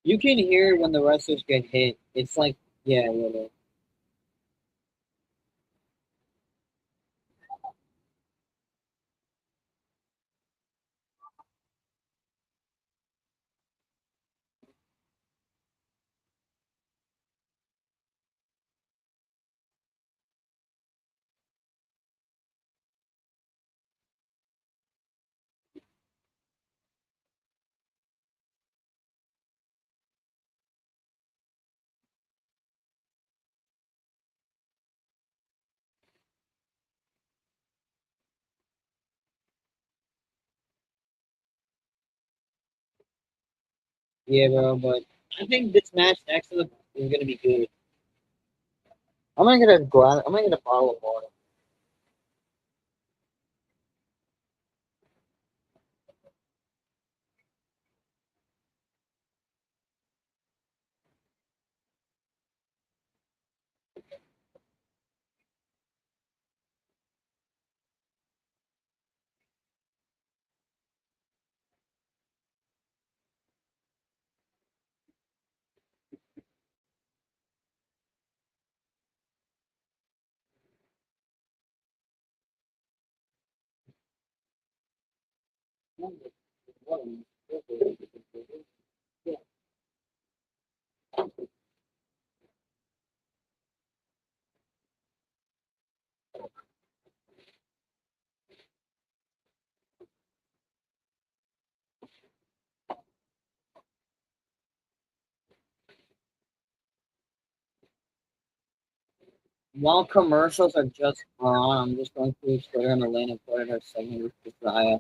You can hear when the wrestlers get hit. It's like, yeah, yeah. Yeah, bro, but I think this match next to the is gonna be good. I'm gonna get a bottle of water. While commercials are just on, I'm just going through Twitter and Elena put her segment with Josiah.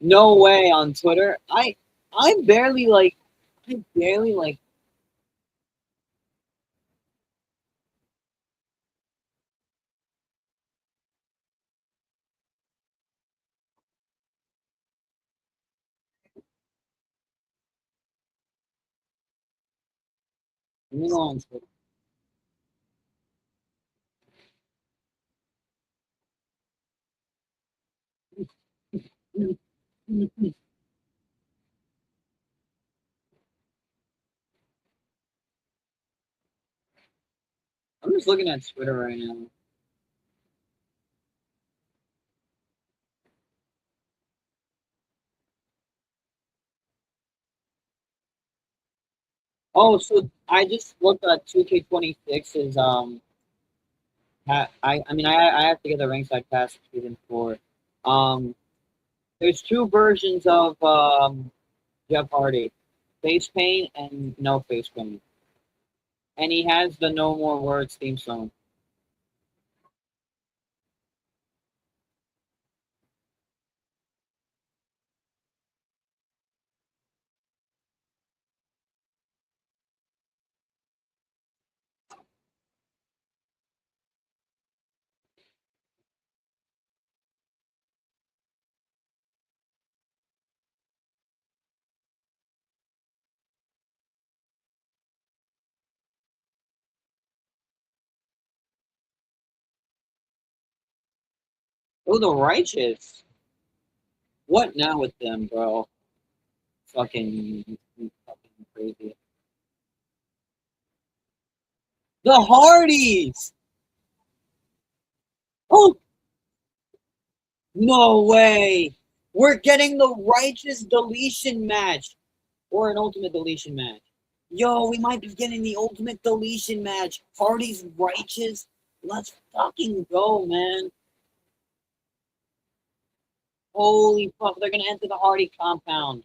No way on Twitter. I barely like I barely like let me go on Twitter. I'm just looking at Twitter right now. Oh, so I just looked at 2K26 is I mean I have to get the ringside pass for season 4. Um there's two versions of Jeff Hardy. Face paint and no face paint. And he has the No More Words theme song. Oh, the Righteous. What now with them, bro? Fucking crazy. The Hardys. Oh, no way. We're getting the Righteous deletion match or an Ultimate deletion match. Yo, we might be getting the Ultimate deletion match. Hardy's Righteous. Let's fucking go, man. Holy fuck, they're gonna enter the Hardy compound.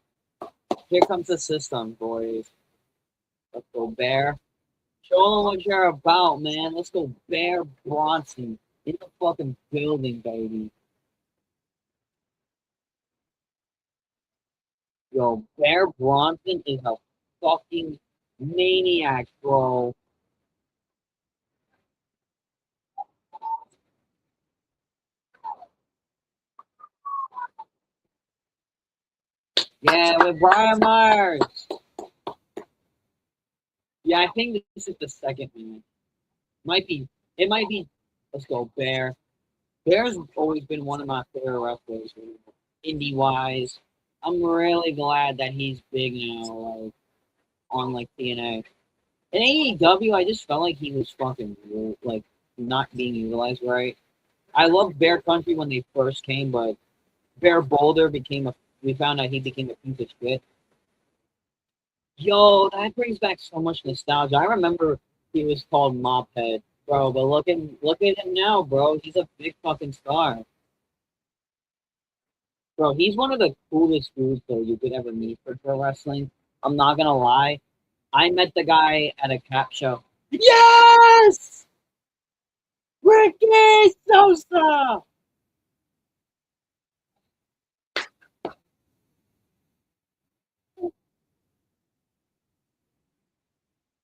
Here comes the system, boys. Let's go, Bear. Show them what you're about, man. Let's go, Bear Bronson. In the fucking building, baby. Yo, Bear Bronson is a fucking maniac, bro. Yeah, with Brian Myers. Yeah, I think this is the second man. Might be. It might be. Let's go, Bear. Bear's always been one of my favorite wrestlers, indie wise. I'm really glad that he's big now, like on like TNA. In AEW, I just felt like he was fucking like not being utilized right. I loved Bear Country when they first came, but Bear Boulder became a. We found out he became a piece of shit. Yo, that brings back so much nostalgia. I remember he was called Mophead, bro. But look at him now, bro. He's a big fucking star, bro. He's one of the coolest dudes though you could ever meet for pro wrestling. I'm not gonna lie. I met the guy at a cap show. Yes, Ricky Sosa.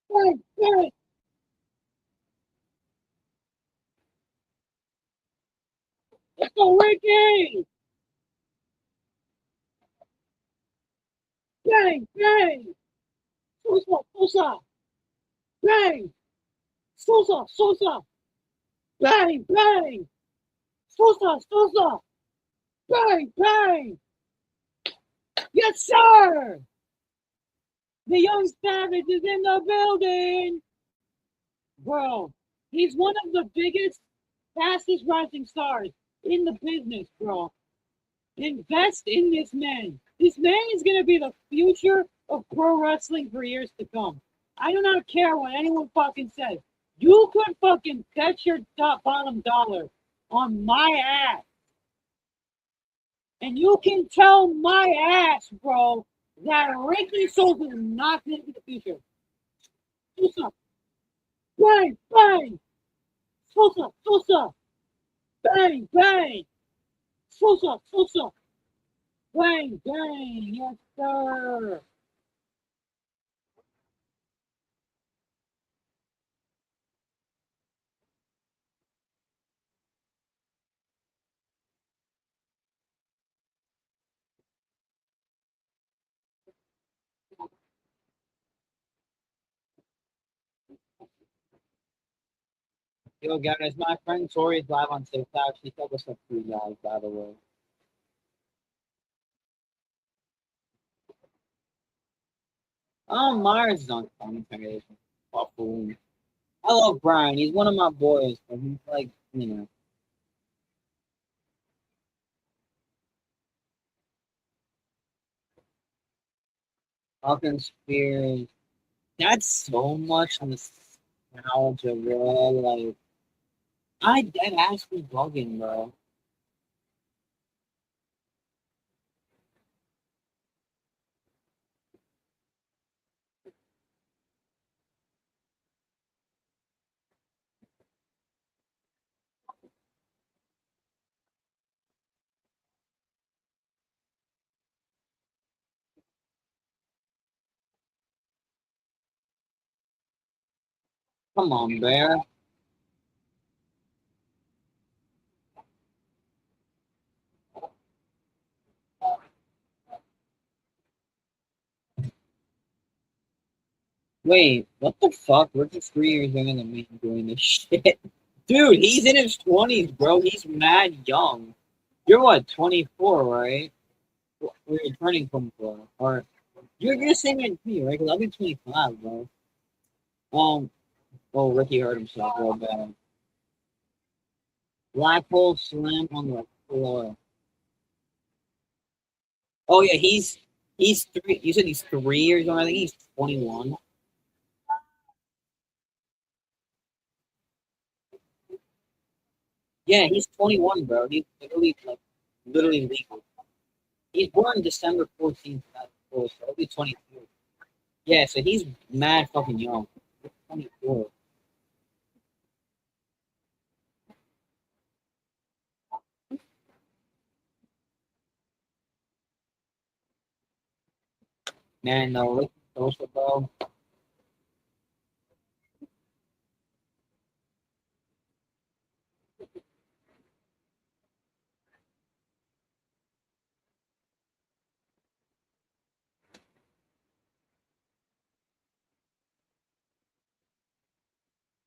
Bang, bang. Let's go, Ricky. Bang, bang. Sosa, Sosa. Bang. Sosa, Sosa. Bang, bang. Sosa, Sosa. Bang, bang. Yes, sir. The young savage is in the building. Bro, he's one of the biggest, fastest rising stars in the business, bro. Invest in this man. This man is going to be the future of pro wrestling for years to come. I do not care what anyone fucking says. You could fucking bet your top bottom dollar on my ass. And you can tell my ass, bro, that Ricky Souls is not going to be the future. Sosa, bang, bang. Sosa, Sosa, bang, bang. Sosa, Sosa, bang, bang. Yes, sir. Yo, guys, my friend Tori is live on TikTok. She took us up to you guys, by the way. Myers is on commentary. Buffoon. I love Brian. He's one of my boys, but he's like, fucking Spears. That's so much nostalgia, bro. Like, I dead ass be bugging, bro. Come on, Bear. Wait, what the fuck? We're just 3 years younger than me doing this shit. Dude, he's in his 20s, bro. He's mad young. You're what, 24, right? We're turning 24. Or you're the same age as me, right? Because I'll be 25, bro. Oh, Ricky hurt himself real bad. Black hole slam on the floor. Oh yeah, he's 3. You said he's 3 years old. I think he's 21. Yeah, he's 21, bro. He's literally legal. He's born December 14th, so he'll be 22. Yeah, so he's mad fucking young. He's 24. Man, no, look social, bro.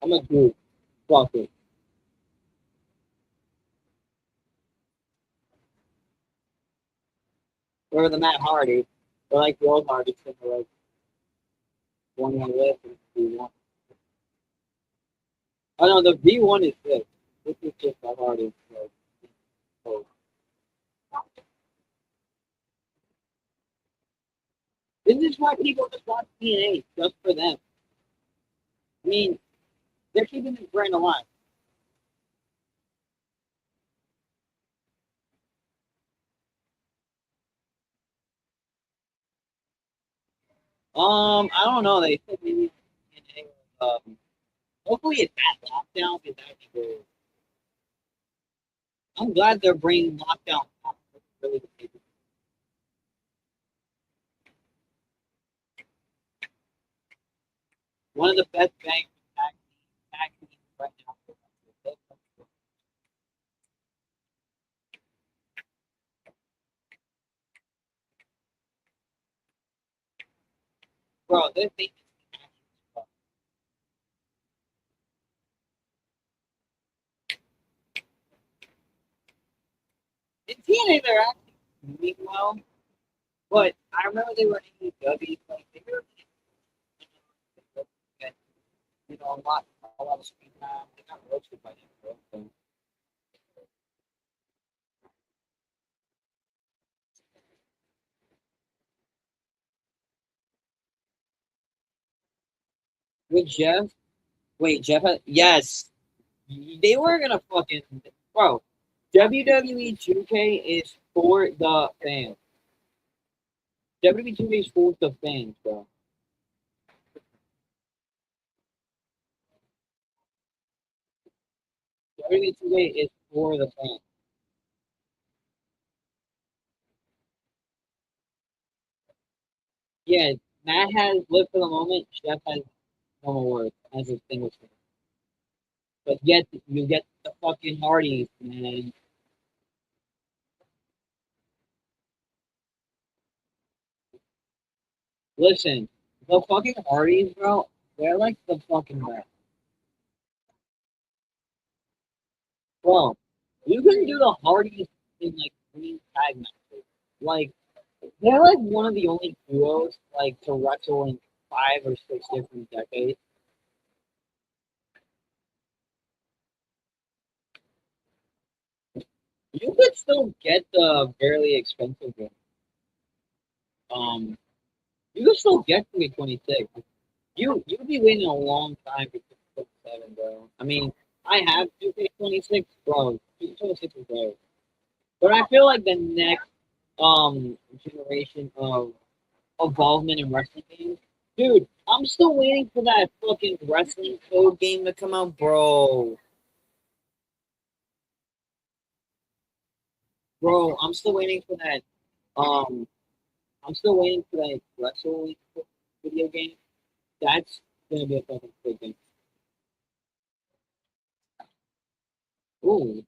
I'm a dude. Fuck it. Or the Matt Hardy. Or like the old Hardy, so like one on left and V1. Oh no, the V1 is good. This is just the Hardy. So, this is why people just watch TNA just for them. I mean, they're keeping this brand alive. I don't know. They said maybe TNA. Hopefully it's that lockdown because that'd be good. I'm glad they're bringing lockdown back. That's really good. One of the best bangs tag teams right now. Bro, this thing in TNA they're actually doing well, but I remember they were in AEW, like they were getting, a lot of screen time. They got roasted by them, bro. So, With Jeff? Wait, Jeff? Yes. They were gonna fucking. Bro, WWE 2K is for the fans. WWE 2K is for the fans, bro. WWE 2K is for the fans. Yeah, Matt has lived for the moment. Jeff has no more words as his thing was. But yet, you get the fucking Hardys, man. Listen, the fucking Hardys, bro, they're like the fucking best. Bro, you can do the Hardys in like three tag matches. Like, they're like one of the only duos like to wrestle in 5 or 6 different decades. You could still get the fairly expensive one. Um, you could still get 326. You'd be waiting a long time for 227, bro. I mean, I have 2K26, bro. 226 is great. But I feel like the next generation of involvement in wrestling games, dude, I'm still waiting for that fucking wrestling code game to come out, bro. Bro, I'm still waiting for that. Um, I'm still waiting for that wrestling video game. That's gonna be a fucking big thing. Ooh,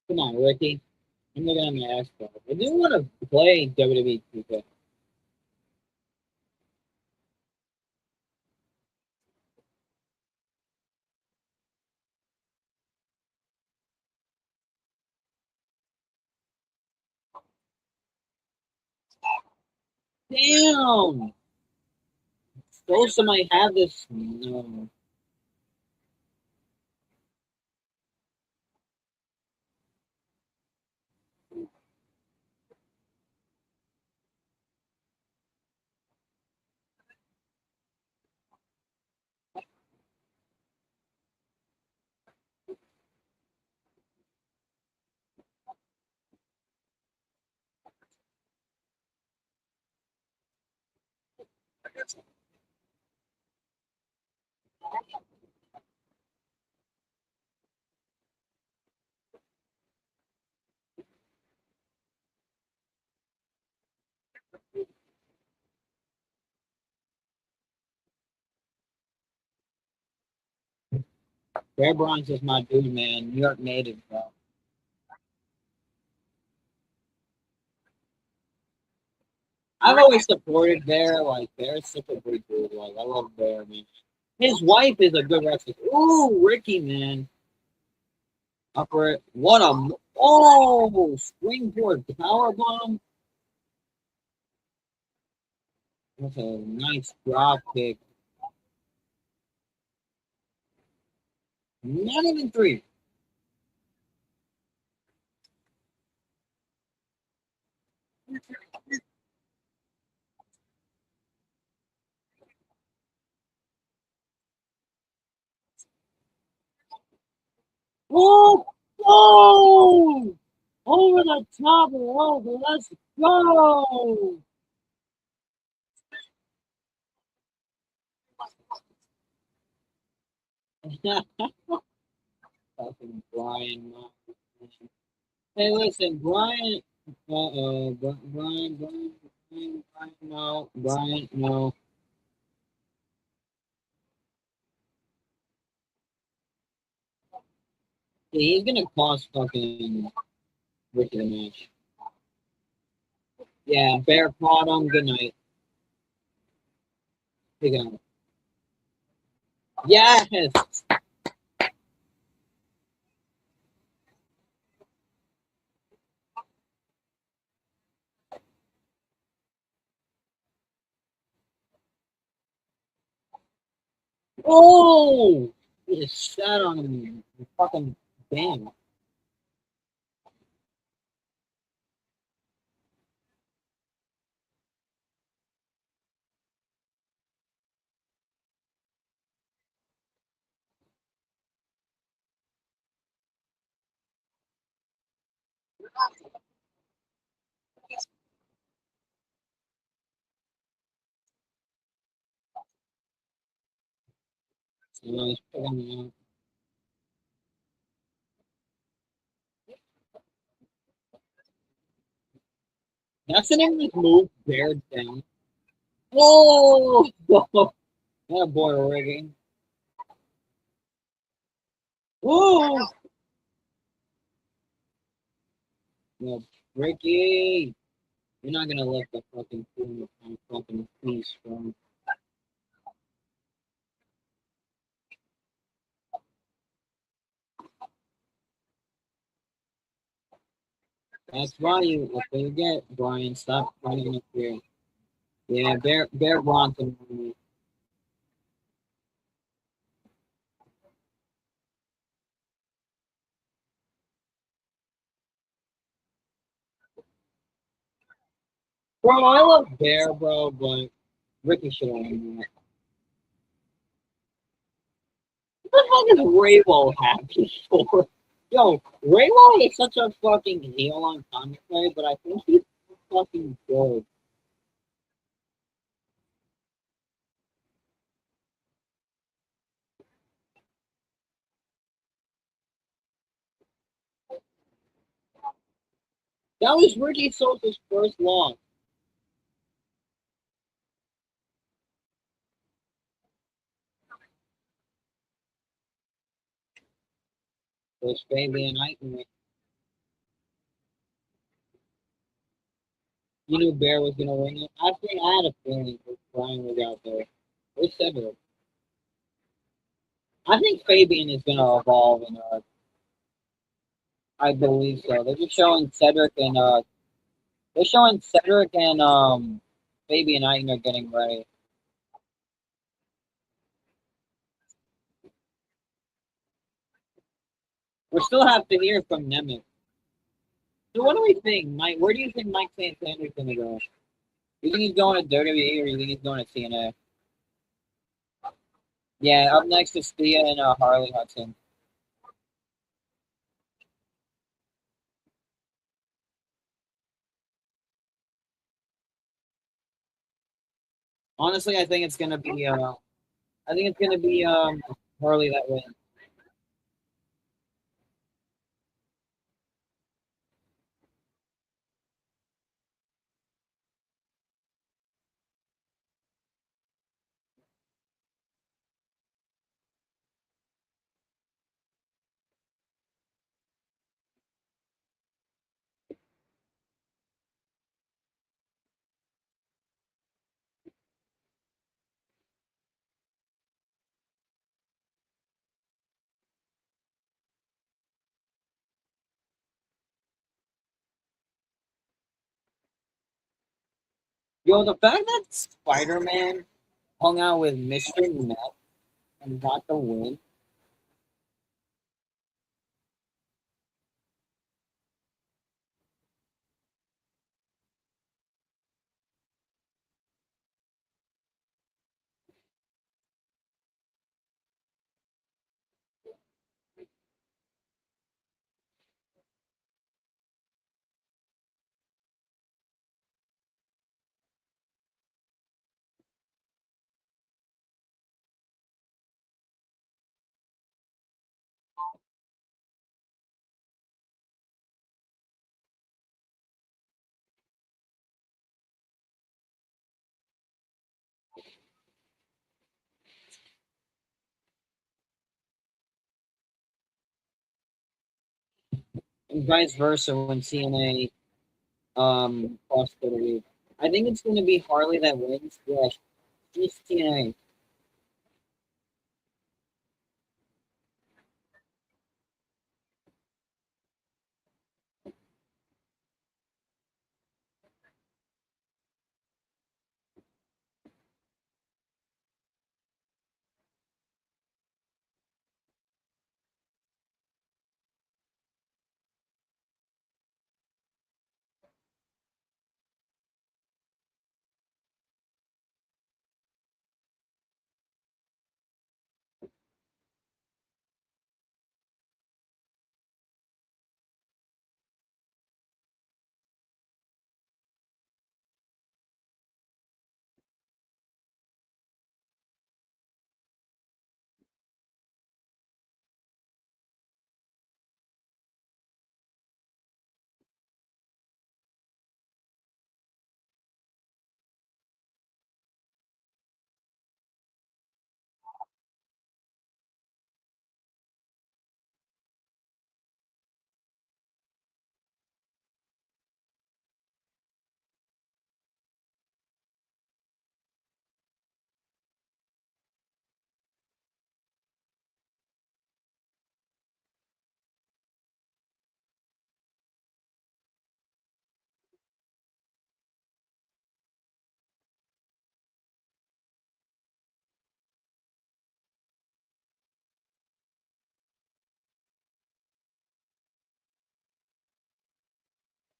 come on, Ricky. I'm looking at my ass, bro. I do want to play WWE 2K. Damn! Supposed somebody have this. No. Bear Bronx is my dude, man. New York native, bro. I've always supported Bear. Like, Bear's such a great dude. Like, I love Bear, man. His wife is a good wrestler. Ooh, Ricky, man. Upper. What a. Oh, springboard power bomb. That's a nice drop kick. Not even three. Oh, oh! Over the top rope. Let's go. Fucking Brian. Hey, listen, Brian. Brian, no, Brian, no. Yeah, he's gonna cost fucking Ricky the match. Yeah, Bear caught him. Good night. Pick it up. Yes. Oh! He just sat on him. Fucking bang. He's picking me up. That's an English move. Bear down. Oh! That boy rigging. Oh! No, Ricky! You're not gonna let the fucking fool on fucking piece from. That's why you. That's what you get, Brian. Stop running up here. Yeah, Bear Bronson. Bro, I love Bear, bro, but Ricky should have won that. What the fuck is Rainbow happy for? Yo, Rainbow is such a fucking heel on commentary, but I think he's fucking good. That was Ricky Sosa's first loss. Was Fabian Eichner. You knew Bear was gonna win it. I think I had a feeling that Brian was out there. They said it. I think Fabian is gonna evolve, and I believe so. They're just showing Cedric and Fabian Eichner getting ready. We still have to hear from Nemeth. So what do we think, Mike? Where do you think Mike Santander's gonna go? You think he's going to WWE or you think he's going to TNA? Yeah, up next is Thea and Harley Hudson. Honestly, I think it's gonna be Harley that wins. Yo, the fact that Spider Man hung out with Mr. Met and got the win. And vice versa when CNA crossed the league. I think it's gonna be Harley that wins. Yeah, she's TNA.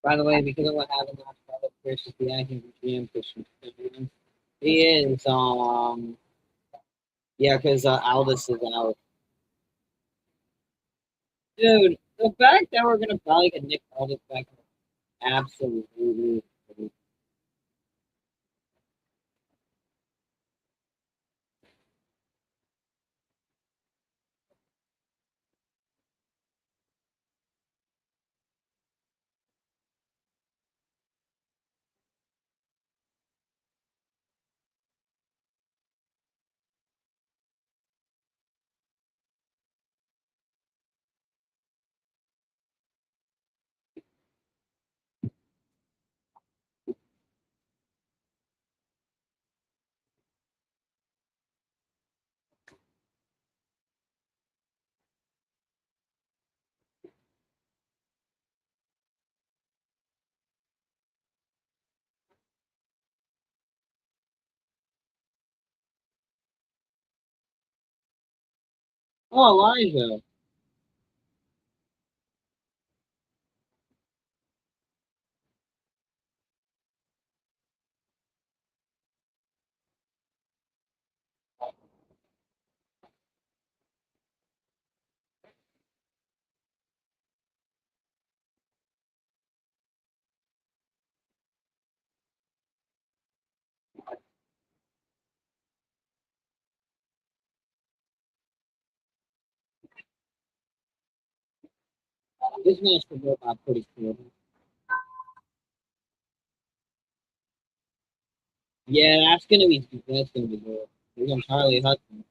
By the way, because of what happened last night, Chris is the acting GM for Switzerland. He is, yeah, because Aldis is out. Dude, the fact that we're gonna probably get Nick Aldis back, absolutely. Oh, Elijah. This match could go out pretty cool. Yeah, that's gonna be good. Here comes Harley Hudson.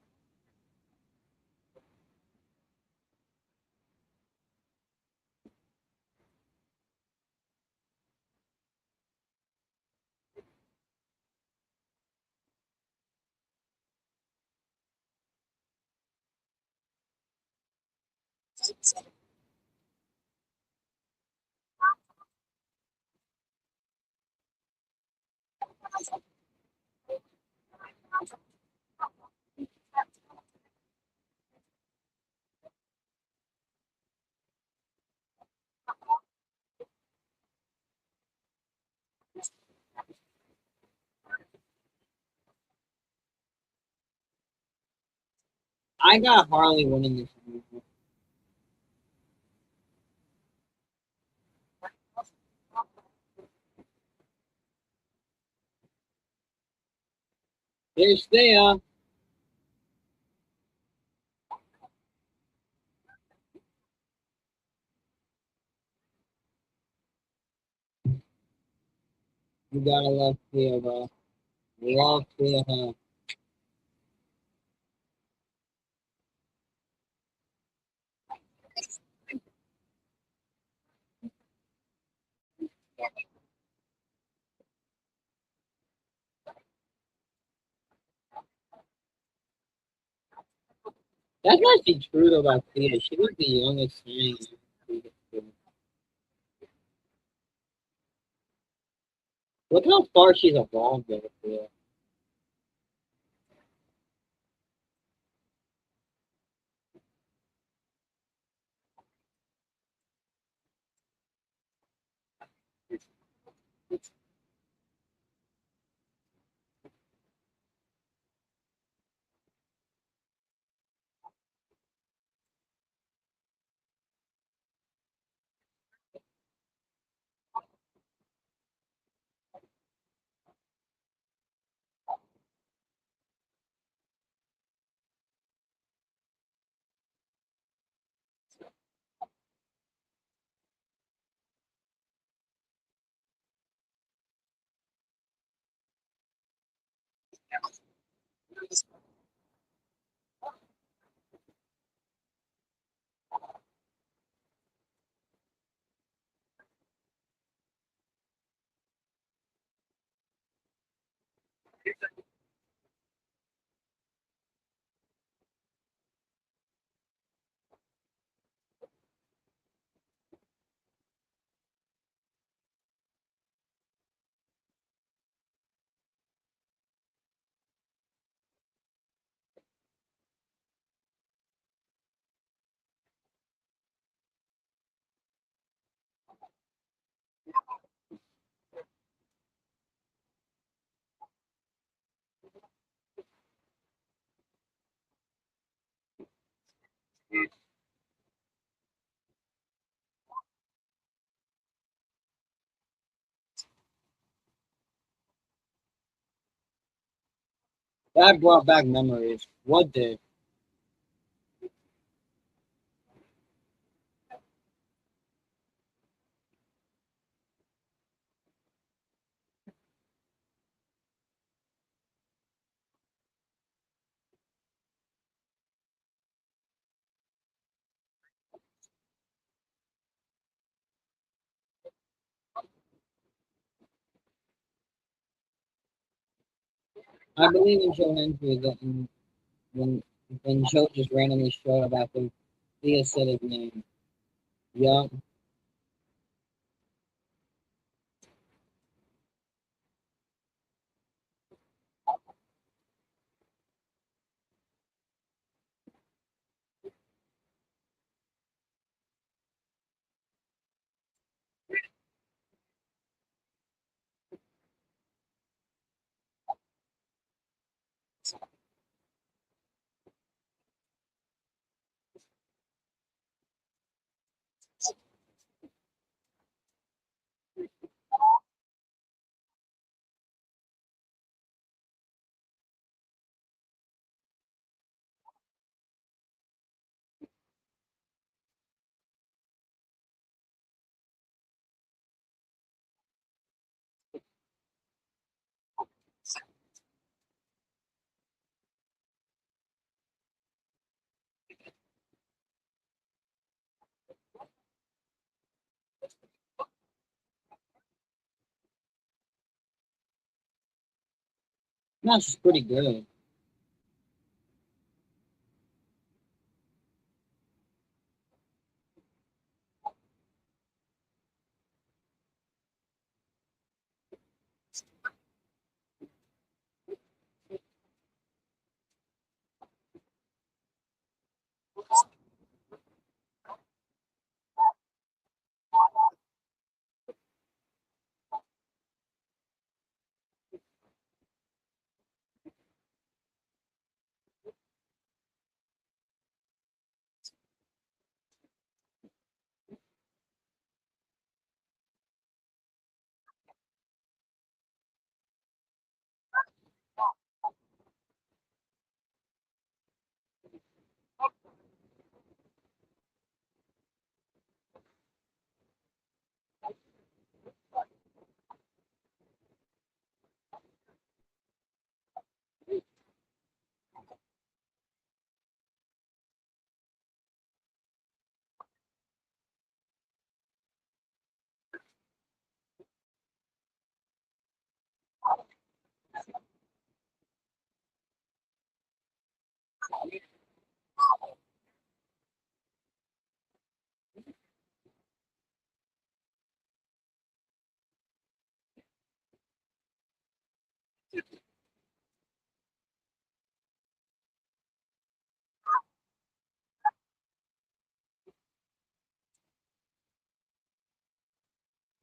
I got Harley winning this match. Here's Thea. You gotta love Thea, bro. Love Thea. Huh? That's actually true though about Thea. She was the youngest signing. Look how far she's evolved though, Thea. That brought back memories. What did? I believe in Joe Hendry that when Joe just randomly showed up after Thea said his name. Yup. No, she's pretty good.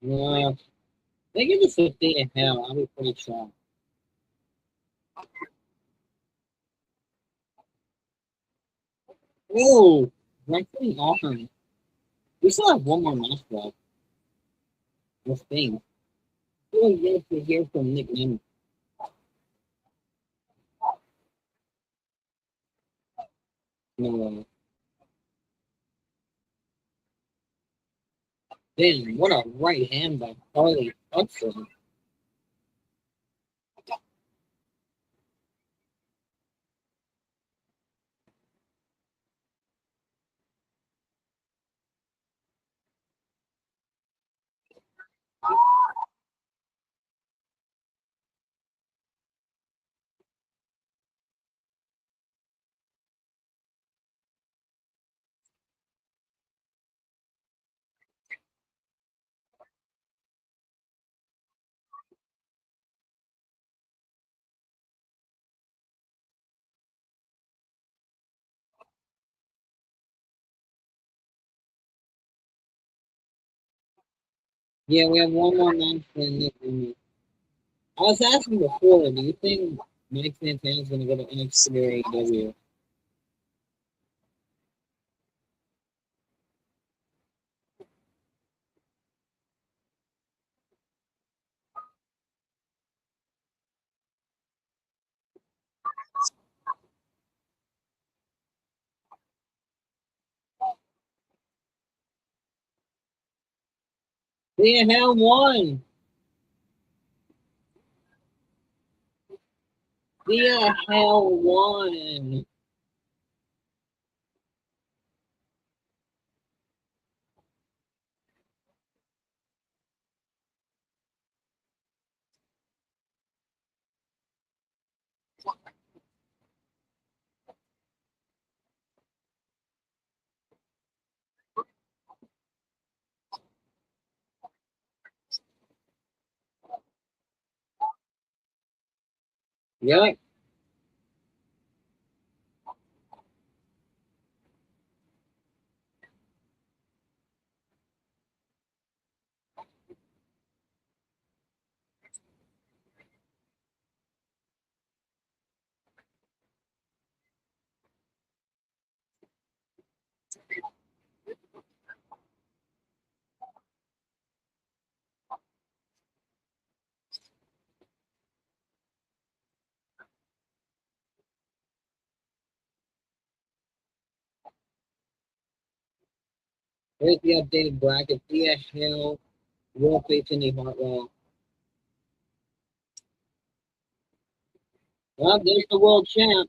Yeah. They give us a day of hell. I'll be pretty shocked. Oh, Wrestling awesome. We still have one more match left. This thing. Still yet to hear from Nick Nemeth. No, damn, what a right hand by Harley Hudson. Yeah, we have one more match for Nick Nemeth. I was asking before, do you think Mike Santana's going to go to NXT or AEW? The hell won. The hell won. Yep. Here's the updated bracket. The hell will face Cindy Hartwell. Well, there's the world champ.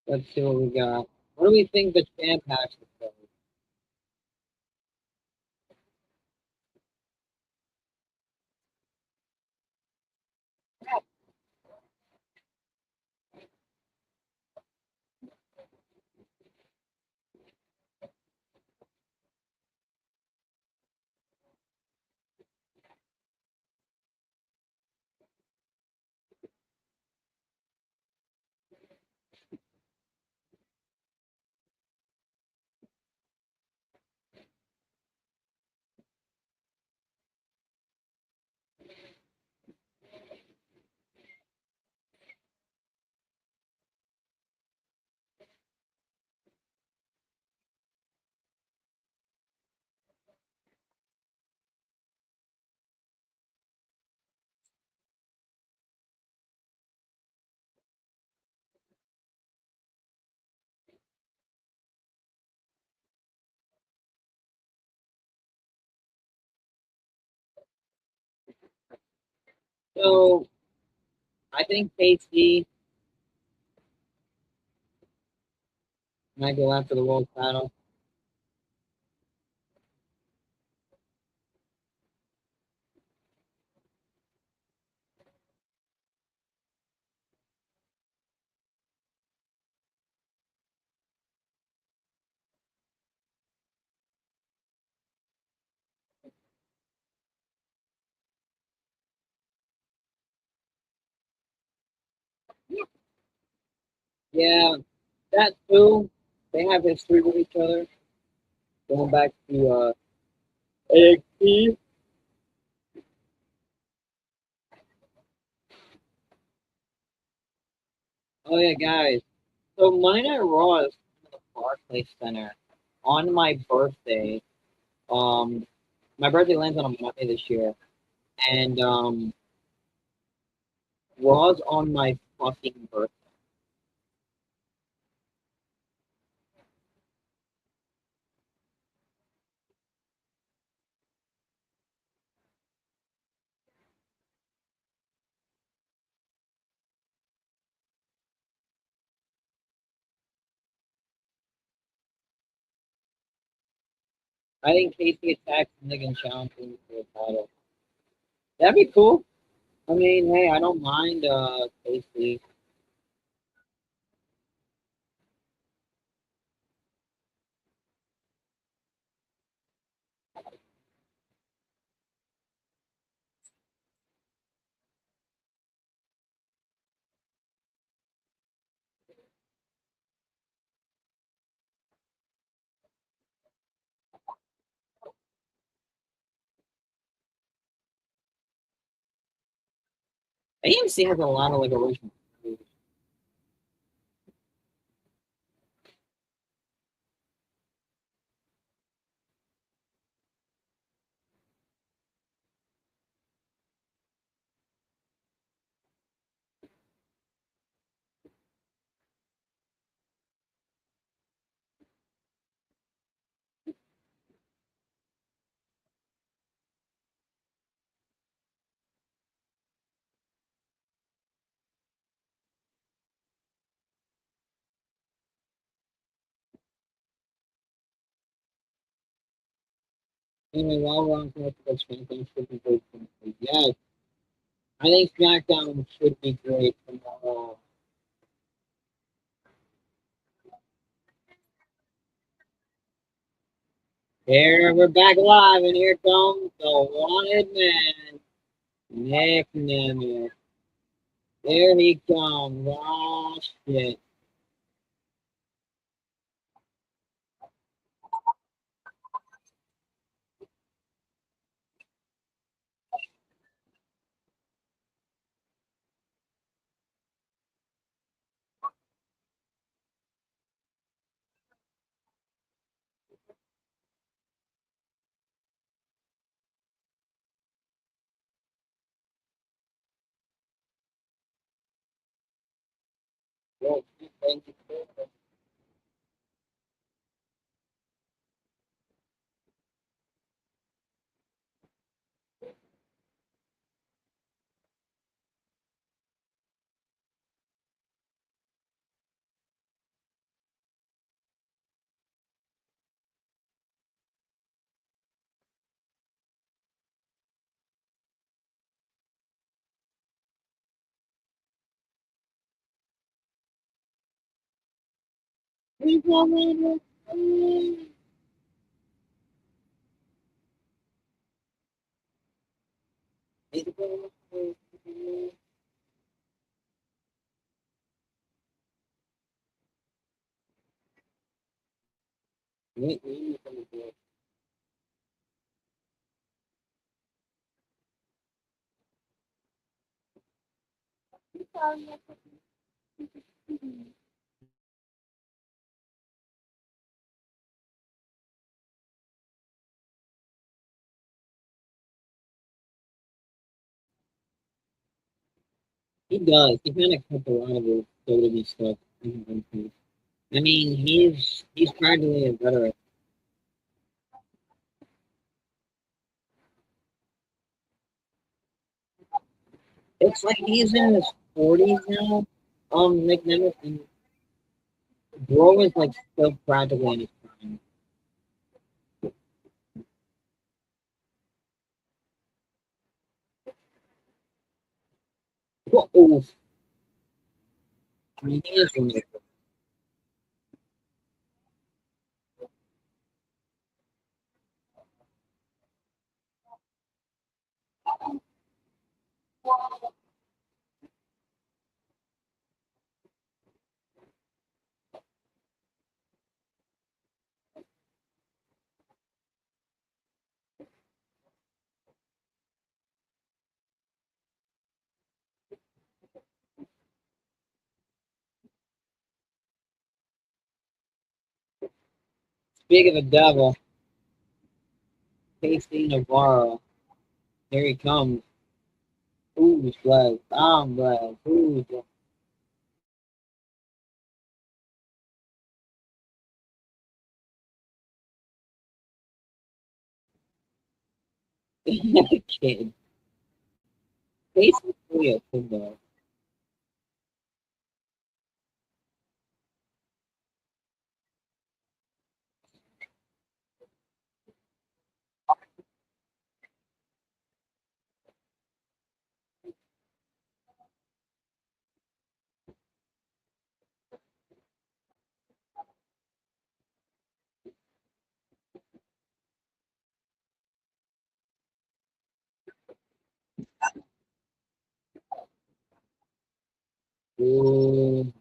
Let's see what we got. What do we think the champ has to say? So I think KC might go after the world title. Yeah, that too. They have history with each other. Going back to NXT. Oh yeah, guys. So Monday Night Raw is in the Barclays Center on my birthday. My birthday lands on a Monday this year, and Raw's on my fucking birthday. I think Casey attacks Nick and challenges for the title. That'd be cool. I mean, hey, I don't mind Casey. AMC has a lot of like original. Anyway, while we're on topic of SmackDown should be great tomorrow. Yes, I think SmackDown should be great tomorrow. Here we're back live, and here comes the wanted man, Nick Nemeth. There he comes. Oh shit. Well, thank you. He does. He kind of cut a lot of the WWE stuff. I mean, he's practically a veteran. It's like he's in his 40s now. Nick Nemeth, and Bro is like still practically in his prime. Oh, I mean, he is from there. Speak of the devil, Casey Navarro. Here he comes. Who's blessed? I'm blessed. Who's kid? Casey's really a kid though. Ooh.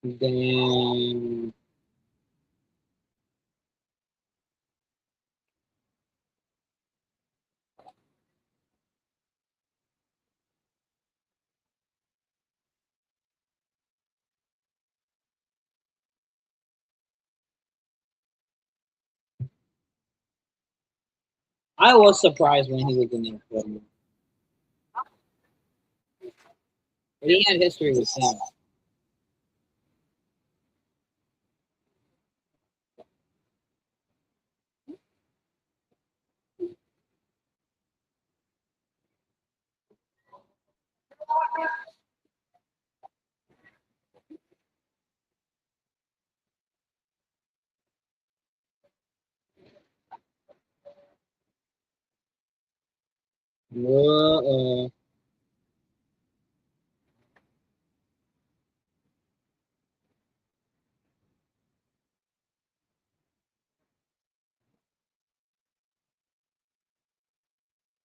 Then I was surprised when he was in that film. But he had history with Sam. Uh-oh.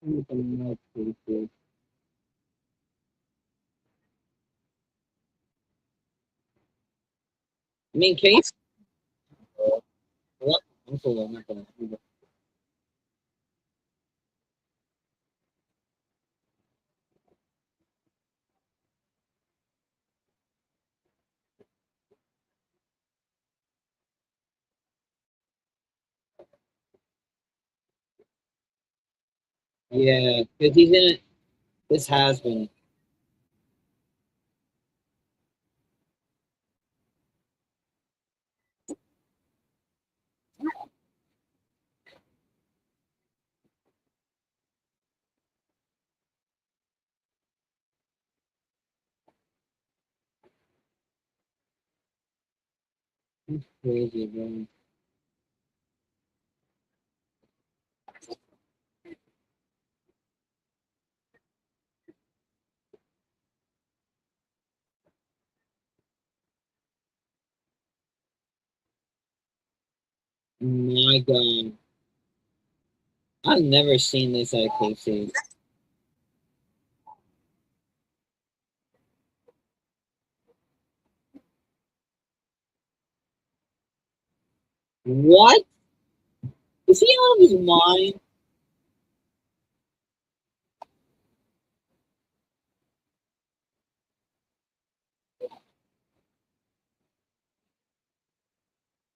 I mean, Case. What? I'm so not gonna. Yeah, because he's in it. This has been. It's crazy, bro. My God, I've never seen this at KC. What? Is he out of his mind?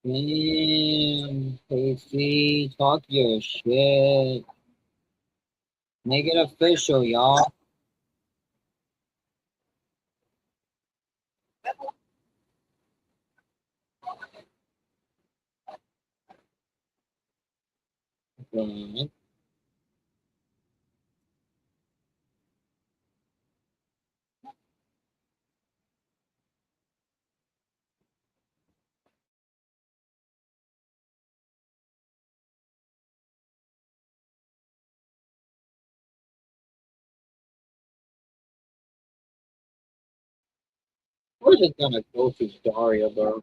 Damn, KC, talk your shit. Make it official, y'all. God. We're just gonna go to Daria, bro.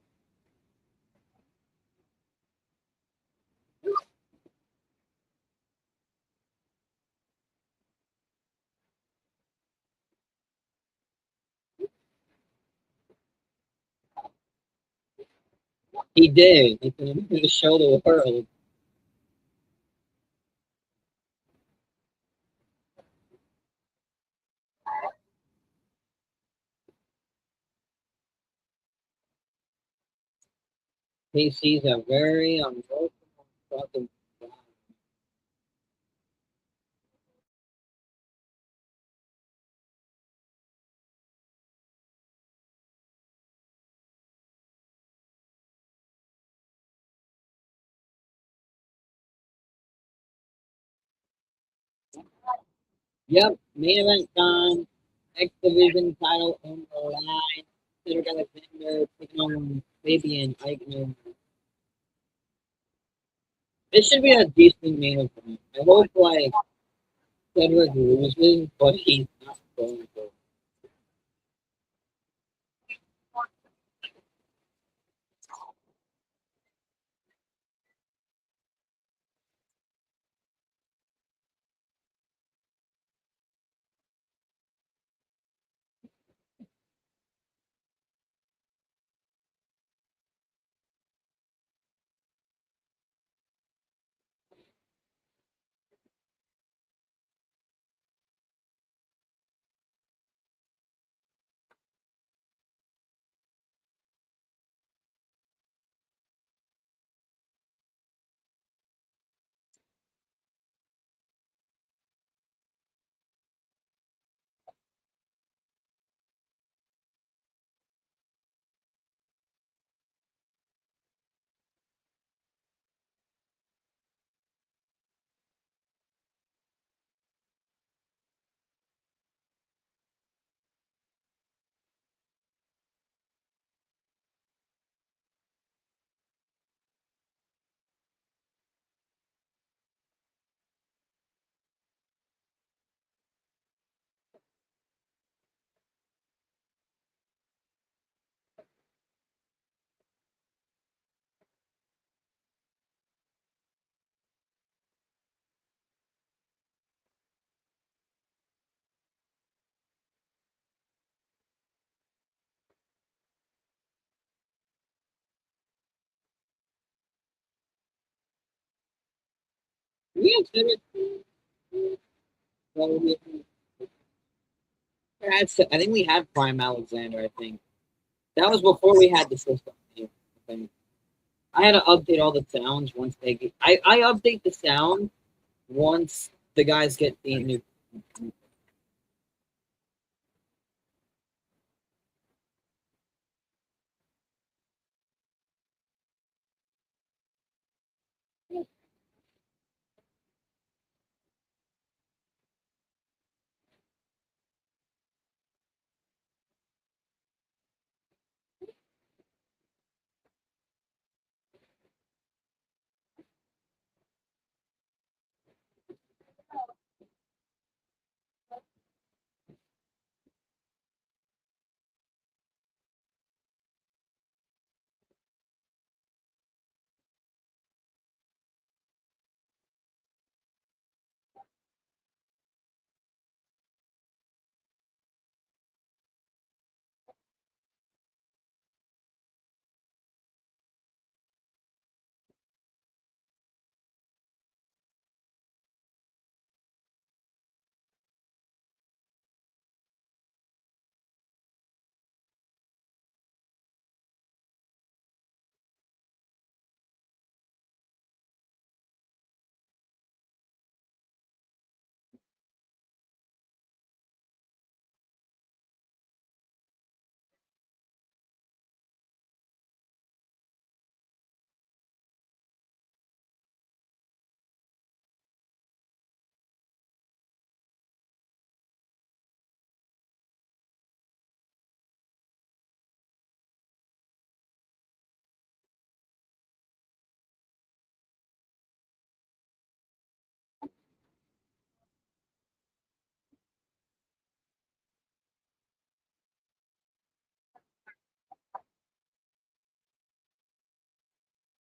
He did. He's gonna show the world. KC's a very unwelcome fucking guy. Yep, main event time. X Division title on the line. Cedric Alexander taking on Fabian Eichner. This should be a decent main event. I hope like Cedric loses, but he's not going to. We have Cedric. I think we had Prime Alexander. I think that was before we had the system. I think I had to update all the sounds once they get. I update the sound once the guys get the new.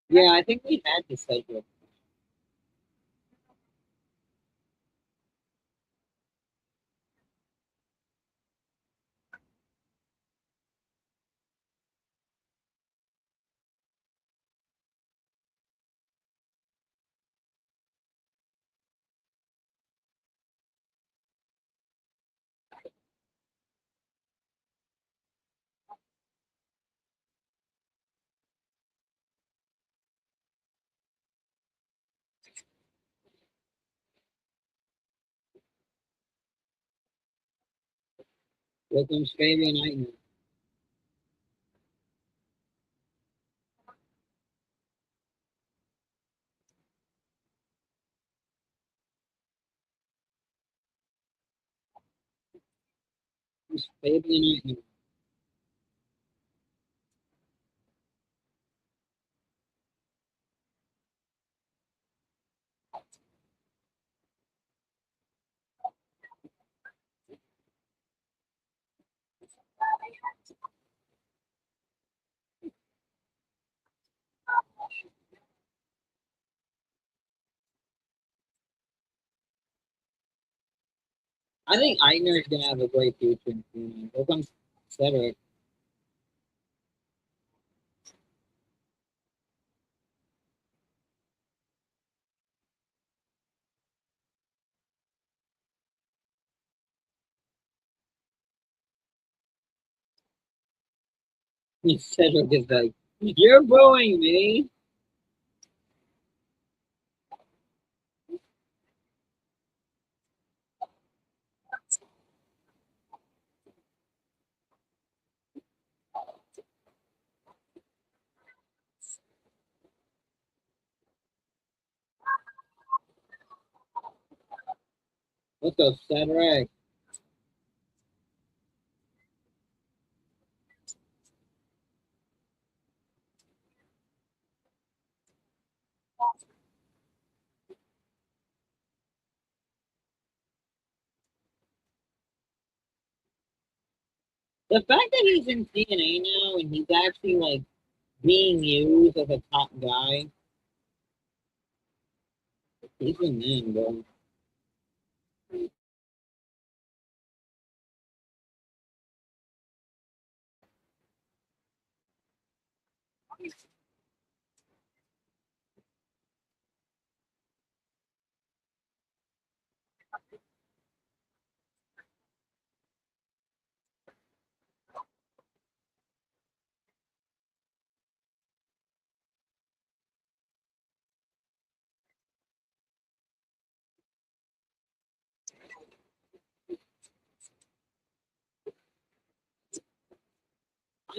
Yeah, I think we had the Cedric. Welcome, Fabian Eitner. Fabian Eitner. I think Eitner is gonna have a great future in Pune. Here comes Cedric. Cedric is like, you're booing me. Let's go, Cedric. The fact that he's in TNA now and he's actually like being used as a top guy, he's a man, bro.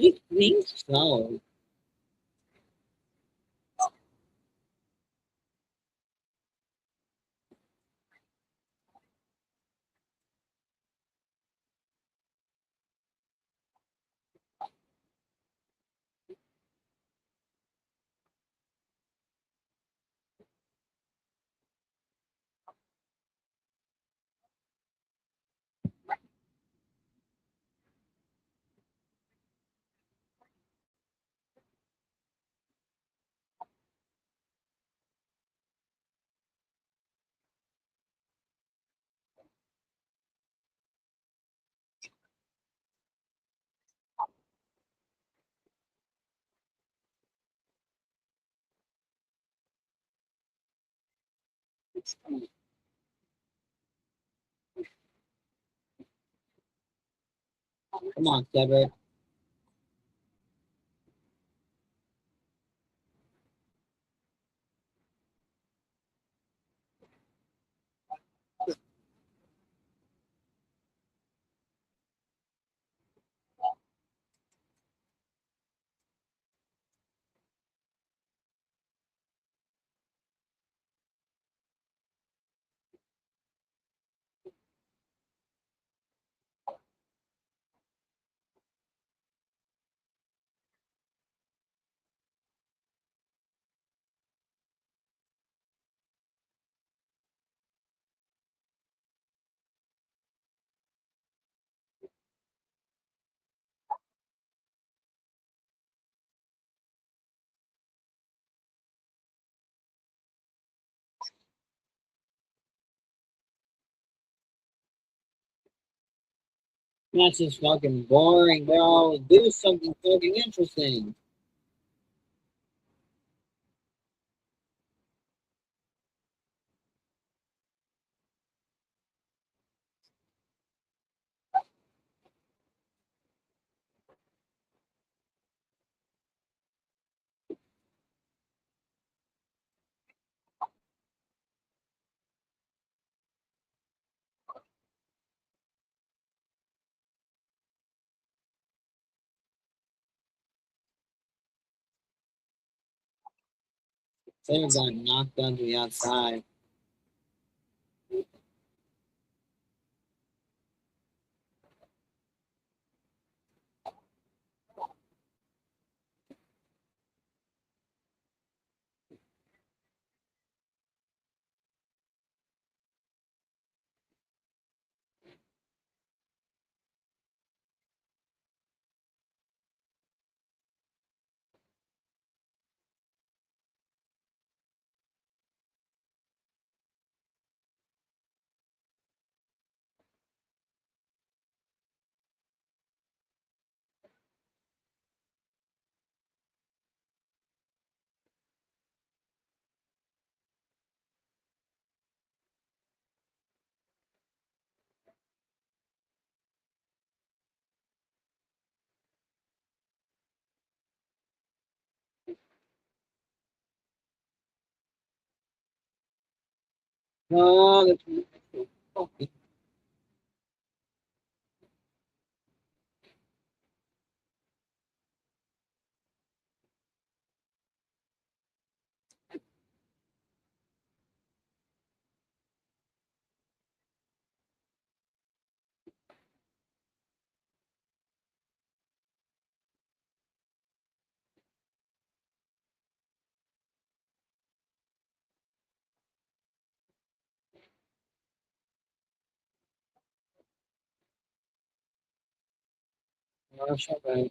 I think so. Come on, Cedric. That's just fucking boring, bro. Do something fucking interesting. Taylor got knocked onto the outside. Oh, that's fucking. Gosh, okay.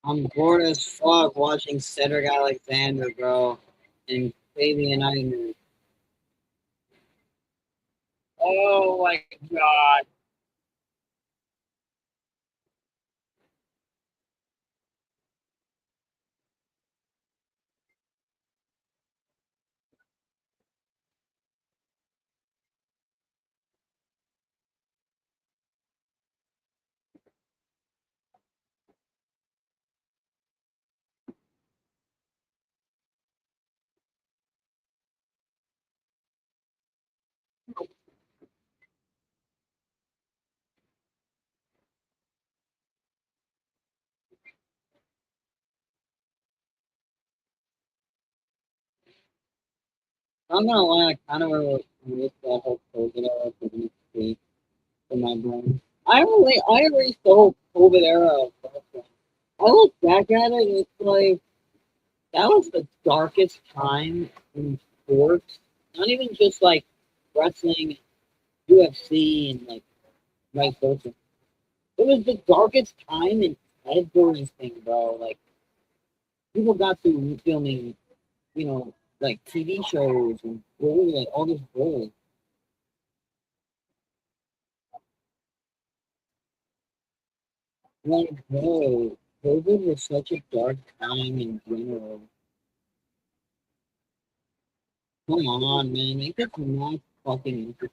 I'm bored as fuck watching Cedric Alexander, bro, and Fabian Aichner. Oh my god. I'm gonna lie, I kind of miss that whole COVID era for NXT in my brain. I erased the whole COVID era of wrestling. I look back at it, and it's like that was the darkest time in sports. Not even just like wrestling, UFC, and like vice versa. It was the darkest time in everything, bro. Like people got to filming, you know, like TV shows and like all this bull. Like, bro, COVID was such a dark time in general. Come on, man, make it not fucking interesting.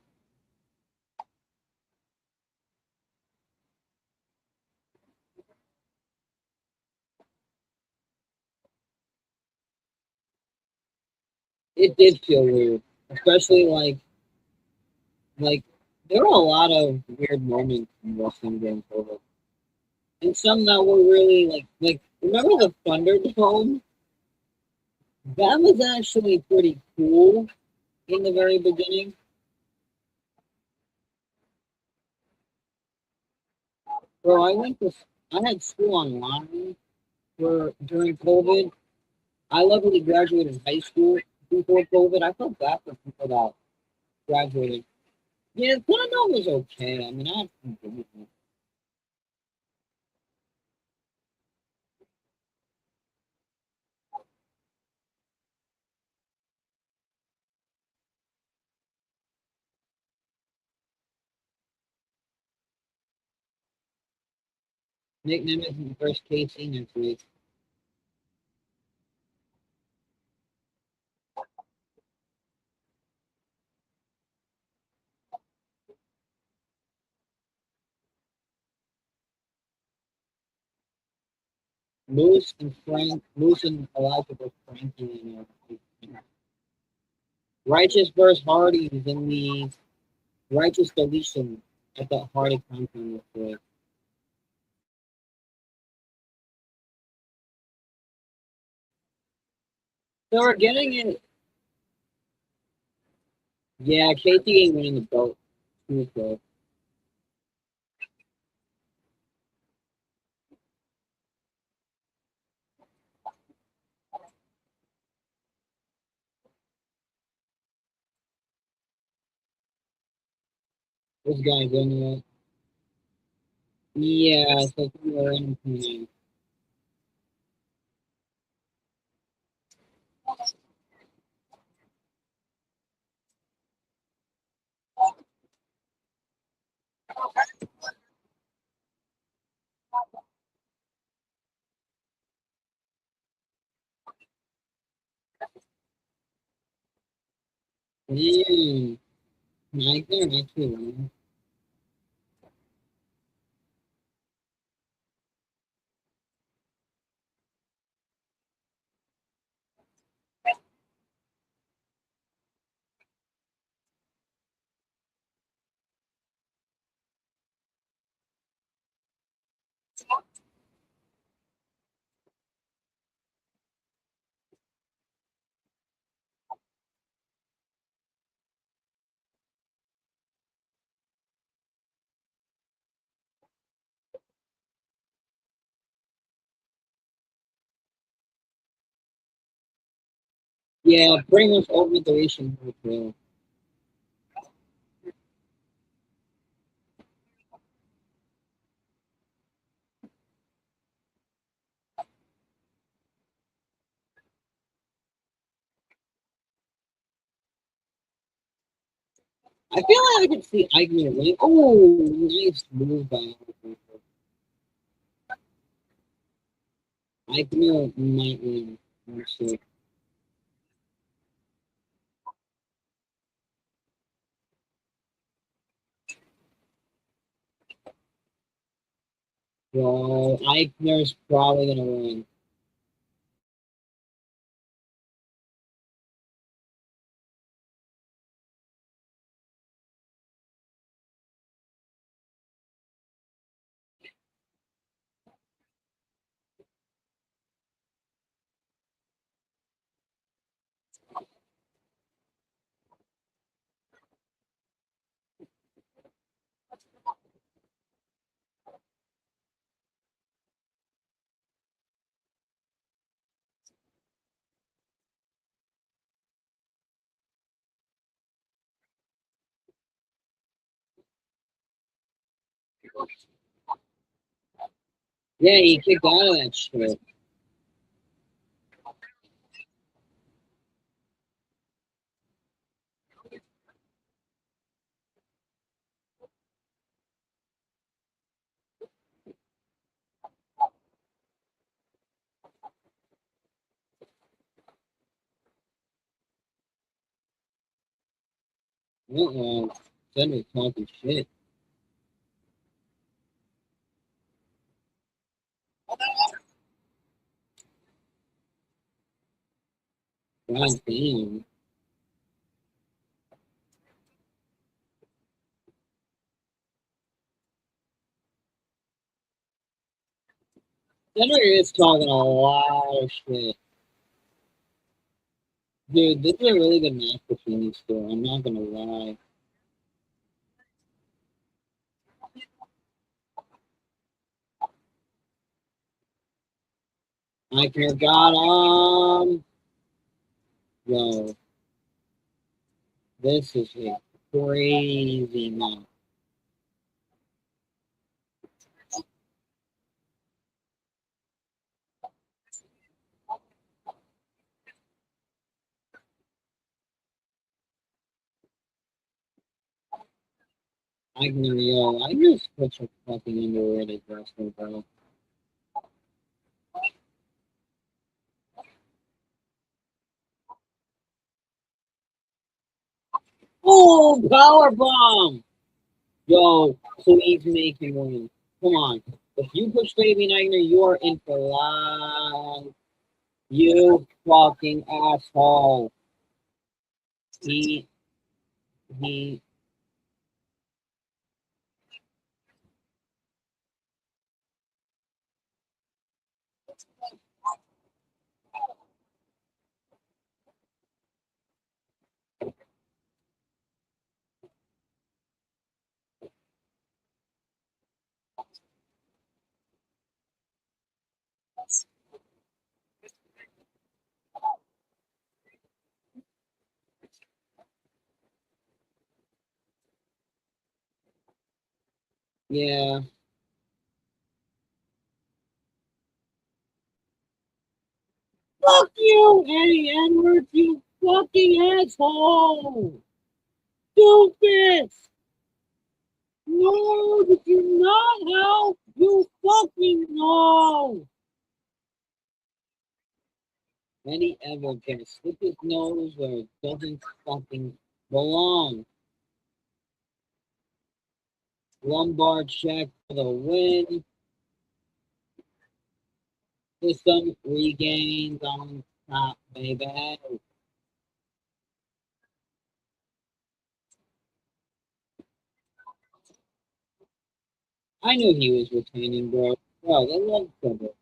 It did feel weird, especially like there were a lot of weird moments in wrestling during COVID, and some that were really like remember the Thunderdome? That was actually pretty cool in the very beginning. Bro, I had school online for during COVID. I luckily graduated high school before COVID. I felt bad for people that graduated. Yeah, Thunderdome was okay. I mean, I had some good ones. Nick Nemeth versus KC next week. Moose and Elijah versus Frankie and Righteous versus Hardy is in the Righteous deletion at the Hardy compound this week. So we're getting it. Yeah, KT ain't winning the belt. Smooth belt. This guy's in it. Yeah, so we're in. Damn. Mike, they're actually winning. Yeah, pretty much over the Asian hotel. I feel like I could see Eichner winning. Oh, nice move by Eichner. Eichner might win. Actually. Well, Eichner's probably gonna win. Yeah, he kicked out of that shit. Uh-oh. Cedric talking shit. God damn. Cedric is talking a lot of shit. Dude, this is a really good match between these two. I'm not gonna lie. Eichner got him. Yo, this is a crazy match. Eichner, yo, I just such a fucking underrated wrestler, bro. Oh, power bomb! Yo, please make him win. Come on. If you push Fabian Eichner, you are in for life. You fucking asshole. He, he, yeah. Fuck you, Eddie Edwards, you fucking asshole! Stupid! No, did you not help? You fucking know! Eddie Edwards gonna stick his nose where it doesn't fucking belong. Lumbar check for the win. System regains on top, baby. I knew he was retaining, bro. Bro, they love each other.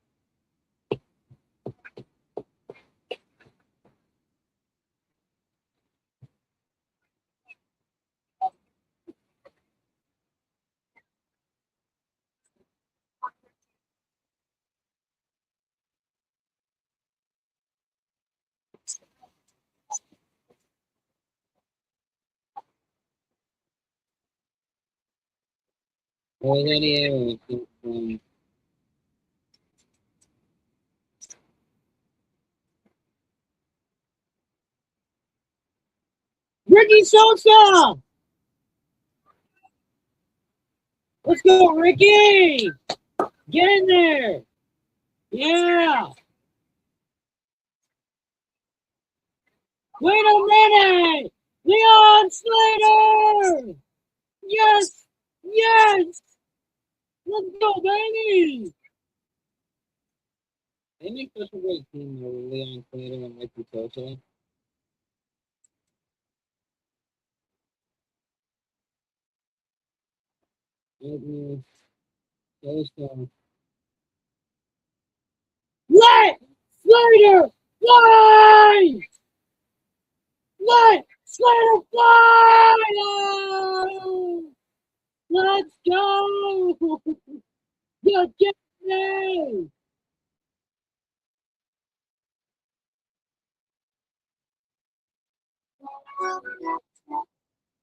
Or Eddie Edwards. Ricky Sosa! Let's go, Ricky! Get in there! Yeah! Wait a minute! Leon Slater! Yes! Yes! Let's go, baby! They make such a great team though, with Leon Slater and Ricky Sosa. Ricky Sosa. Let Slater fly! Let Slater fly! Oh! Let's go! Get me!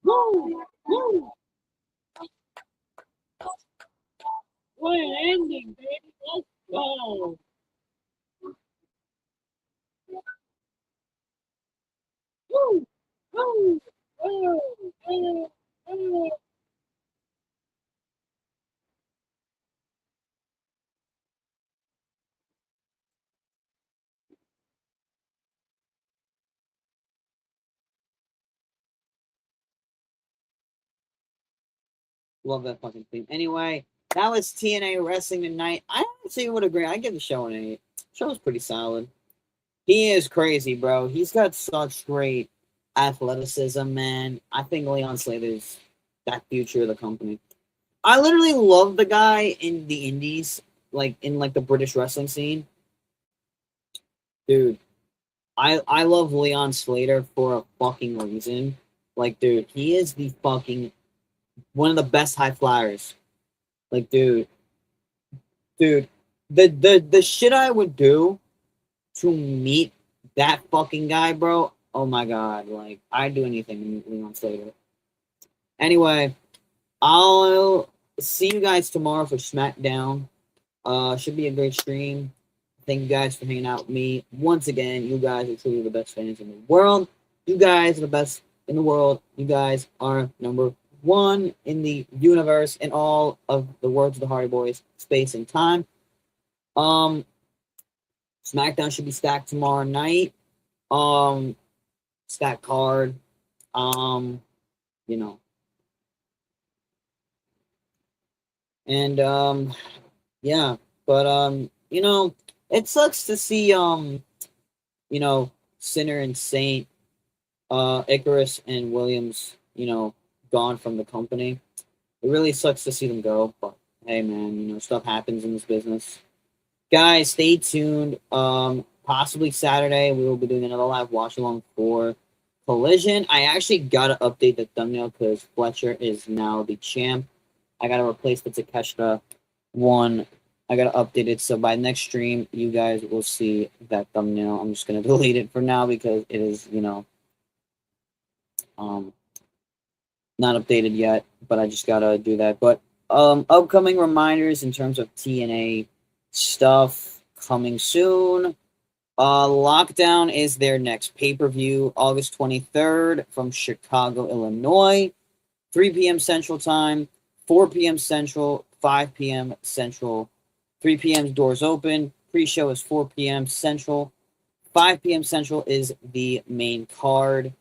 Woo! Woo! What an ending, baby! Let's go! Woo! Woo! Woo! Woo! Woo! Love that fucking theme. Anyway, that was TNA Wrestling tonight. I honestly would agree. I give the show an 8. Show was pretty solid. He is crazy, bro. He's got such great athleticism, man. I think Leon Slater's that future of the company. I literally love the guy in the indies, like in like the British wrestling scene. Dude, I love Leon Slater for a fucking reason. Like, dude, he is the fucking one of the best high flyers. Like, dude, the shit I would do to meet that fucking guy, bro. Oh my god, like I'd do anything to meet Leon Slater. Anyway, I'll see you guys tomorrow for SmackDown. Should be a great stream. Thank you guys for hanging out with me. Once again, you guys are truly the best fans in the world. You guys are the best in the world. You guys are number one in the universe in all of the words of the Hardy Boys, space and time. SmackDown should be stacked tomorrow night. Stack card. Um, you know. And yeah, but it sucks to see Sinner and Saint, Icarus and Williams, gone from the company. It really sucks to see them go, but hey man, stuff happens in this business. Guys, stay tuned. Possibly Saturday we will be doing another live watch along for Collision. I actually gotta update the thumbnail because Fletcher is now the champ. I gotta replace the Takeshita one. I gotta update it so by next stream you guys will see that thumbnail. I'm just gonna delete it for now because it is not updated yet, but I just gotta do that. But upcoming reminders in terms of TNA stuff coming soon. Lockdown is their next pay-per-view, August 23rd from Chicago, Illinois, 3 p.m. Central Time, 4 p.m. Central, 5 p.m. Central, 3 p.m. doors open. Pre-show is 4 p.m. Central, 5 p.m. Central is the main card.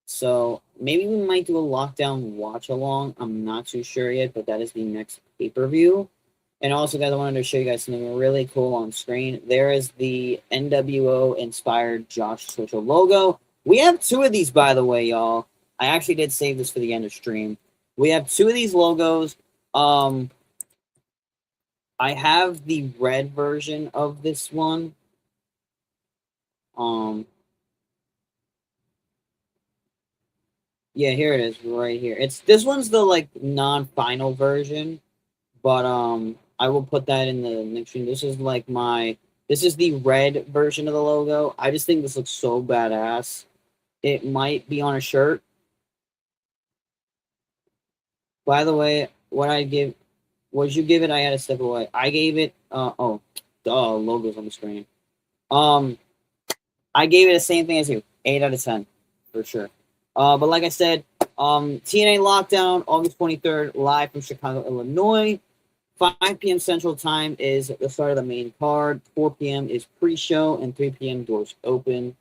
So maybe we might do a lockdown watch along. I'm not too sure yet, but that is the next pay-per-view. And also, guys, I wanted to show you guys something really cool on screen. There is the NWO inspired Josh Social logo. We have 2 of these, by the way, y'all. I actually did save this for the end of stream. We have 2 of these logos. I have the red version of this one. Yeah, here it is, right here. This one's the like non-final version, but I will put that in the next stream. This is the red version of the logo. I just think this looks so badass. It might be on a shirt. By the way, what'd you give it? I had to step away. I gave it logo's on the screen. I gave it the same thing as you. 8 out of 10 for sure. But like I said, TNA Lockdown, August 23rd, live from Chicago, Illinois. 5 p.m. Central Time is the start of the main card. 4 p.m. is pre-show, and 3 p.m. doors open.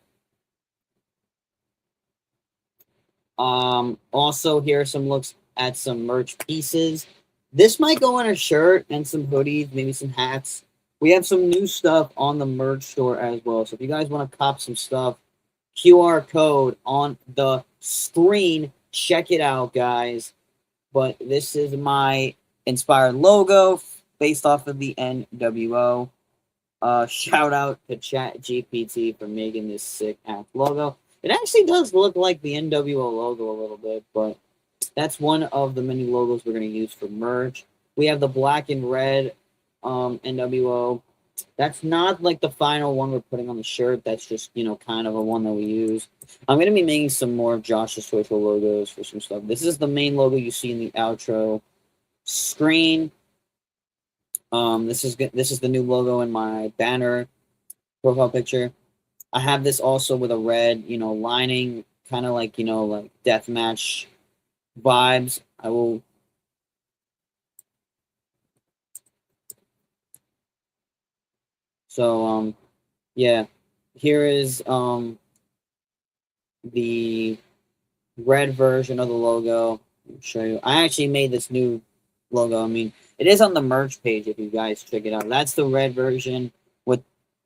Also, here are some looks at some merch pieces. This might go on a shirt and some hoodies, maybe some hats. We have some new stuff on the merch store as well. So if you guys want to cop some stuff, QR code on the screen. Check it out, guys. But this is my inspired logo based off of the NWO. Shout out to ChatGPT for making this sick ass logo. It actually does look like the NWO logo a little bit, but that's one of the many logos we're going to use for merch. We have the black and red NWO. That's not like the final one we're putting on the shirt. That's just, kind of a one that we use. I'm going to be making some more Josh's Toy Show logos for some stuff. This is the main logo you see in the outro screen. This is the new logo in my banner profile picture. I have this also with a red, lining, kind of like, like deathmatch vibes. I will. So, yeah, here is the red version of the logo. I'll show you. I actually made this new logo. I mean, it is on the merch page if you guys check it out. That's the red version.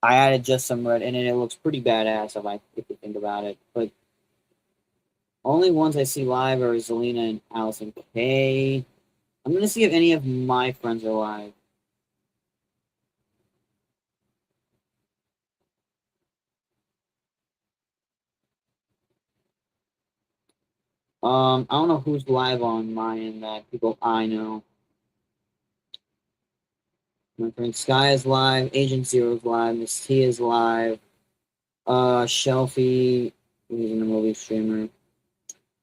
I added just some red in it. It looks pretty badass if you think about it. But only ones I see live are Zelina and Allison Kay. I'm gonna see if any of my friends are live. I don't know who's live on my end that people I know. My friend Sky is live, Agent Zero is live, Miss T is live, Shelfie, who's in the movie streamer.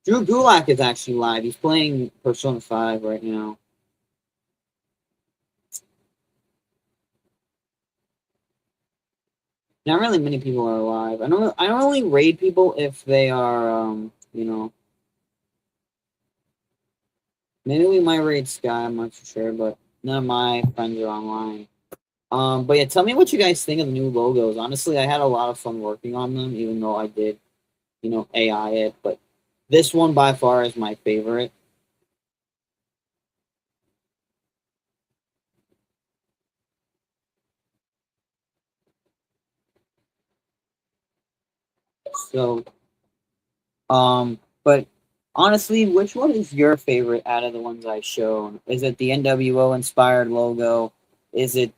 Drew Gulak is actually live. He's playing Persona 5 right now. Not really many people are alive. I don't really raid people if they are, maybe we might raid Sky, I'm not sure, but none of my friends are online. But yeah, tell me what you guys think of the new logos. Honestly, I had a lot of fun working on them, even though I did, AI it. But this one by far is my favorite. So, but honestly, which one is your favorite out of the ones I've shown? Is it the NWO inspired logo? Is it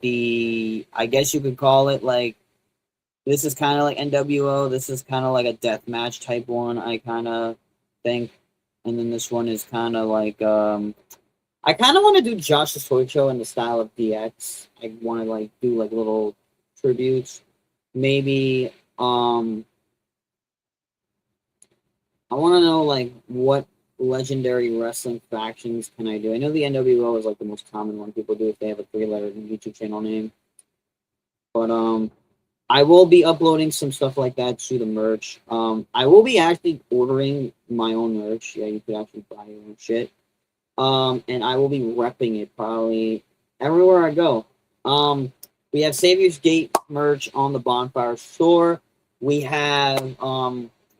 I guess you could call it like, this is kind of like NWO. This is kind of like a deathmatch type one, I kind of think. And then this one is kind of like, I kind of want to do Josh's Toy Show in the style of DX. I want to like do like little tributes. Maybe, I want to know, like, what legendary wrestling factions can I do? I know the NWO is, like, the most common one people do if they have a 3-letter YouTube channel name. But, I will be uploading some stuff like that to the merch. I will be actually ordering my own merch. Yeah, you could actually buy your own shit. And I will be repping it probably everywhere I go. We have Savior's Gate merch on the Bonfire store. We have,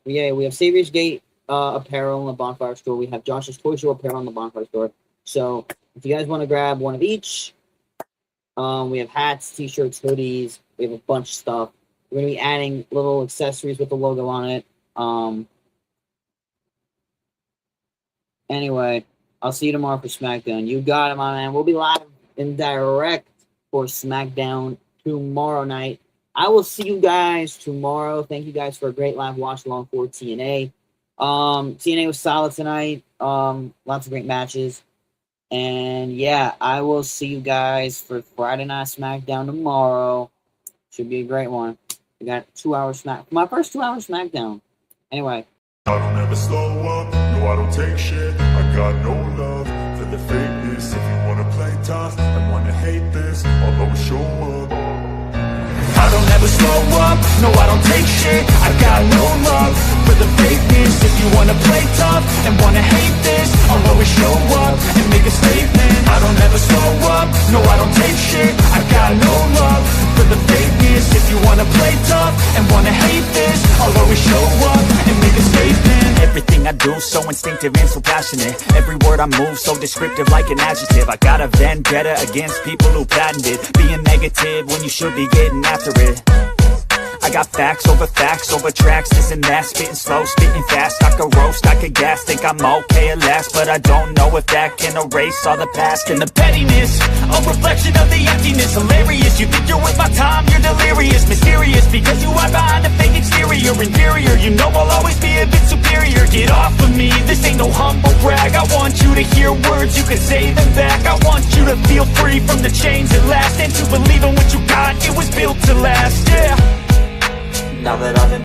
we have Savior's Gate apparel in the Bonfire store. We have Josh's Toy Show apparel in the Bonfire store. So if you guys want to grab one of each, we have hats, t-shirts, hoodies. We have a bunch of stuff. We're going to be adding little accessories with the logo on it. Anyway, I'll see you tomorrow for SmackDown. You got it, my man. We'll be live and direct for SmackDown tomorrow night. I will see you guys tomorrow. Thank you guys for a great live watch along for TNA. TNA was solid tonight. Lots of great matches. And yeah, I will see you guys for Friday Night SmackDown tomorrow. Should be a great one. We got 2 hours my first 2 hour SmackDown. Anyway. I don't ever slow up, no I don't take shit. I got no love for the fakeness. If you wanna play tough and wanna hate this, I'll always show up. I don't never slow up, no I don't take shit. I got no love for the fakeness. If you wanna play tough and wanna hate this, I'll always show up and make a statement. I don't ever slow up, no I don't take shit. I got no love for the fakeness. If you wanna play tough and wanna hate this, I'll always show up and make a statement. Everything I do so instinctive and so passionate. Every word I move so descriptive like an adjective. I got a vendetta against people who patented being negative when you should be getting after it. I got facts over tracks, this and that. Spitting slow, spitting fast, I could roast, I could gas. Think I'm okay at last, but I don't know if that can erase all the past. And the pettiness, a reflection of the emptiness. Hilarious, you think you're with my time, you're delirious. Mysterious, because you hide behind a fake exterior. Inferior, you know I'll always be a bit superior. Get off of me, this ain't no humble brag. I want you to hear words, you can say them back. I want you to feel free from the chains at last, and to believe in what you got, it was built to last, yeah. Now that I've been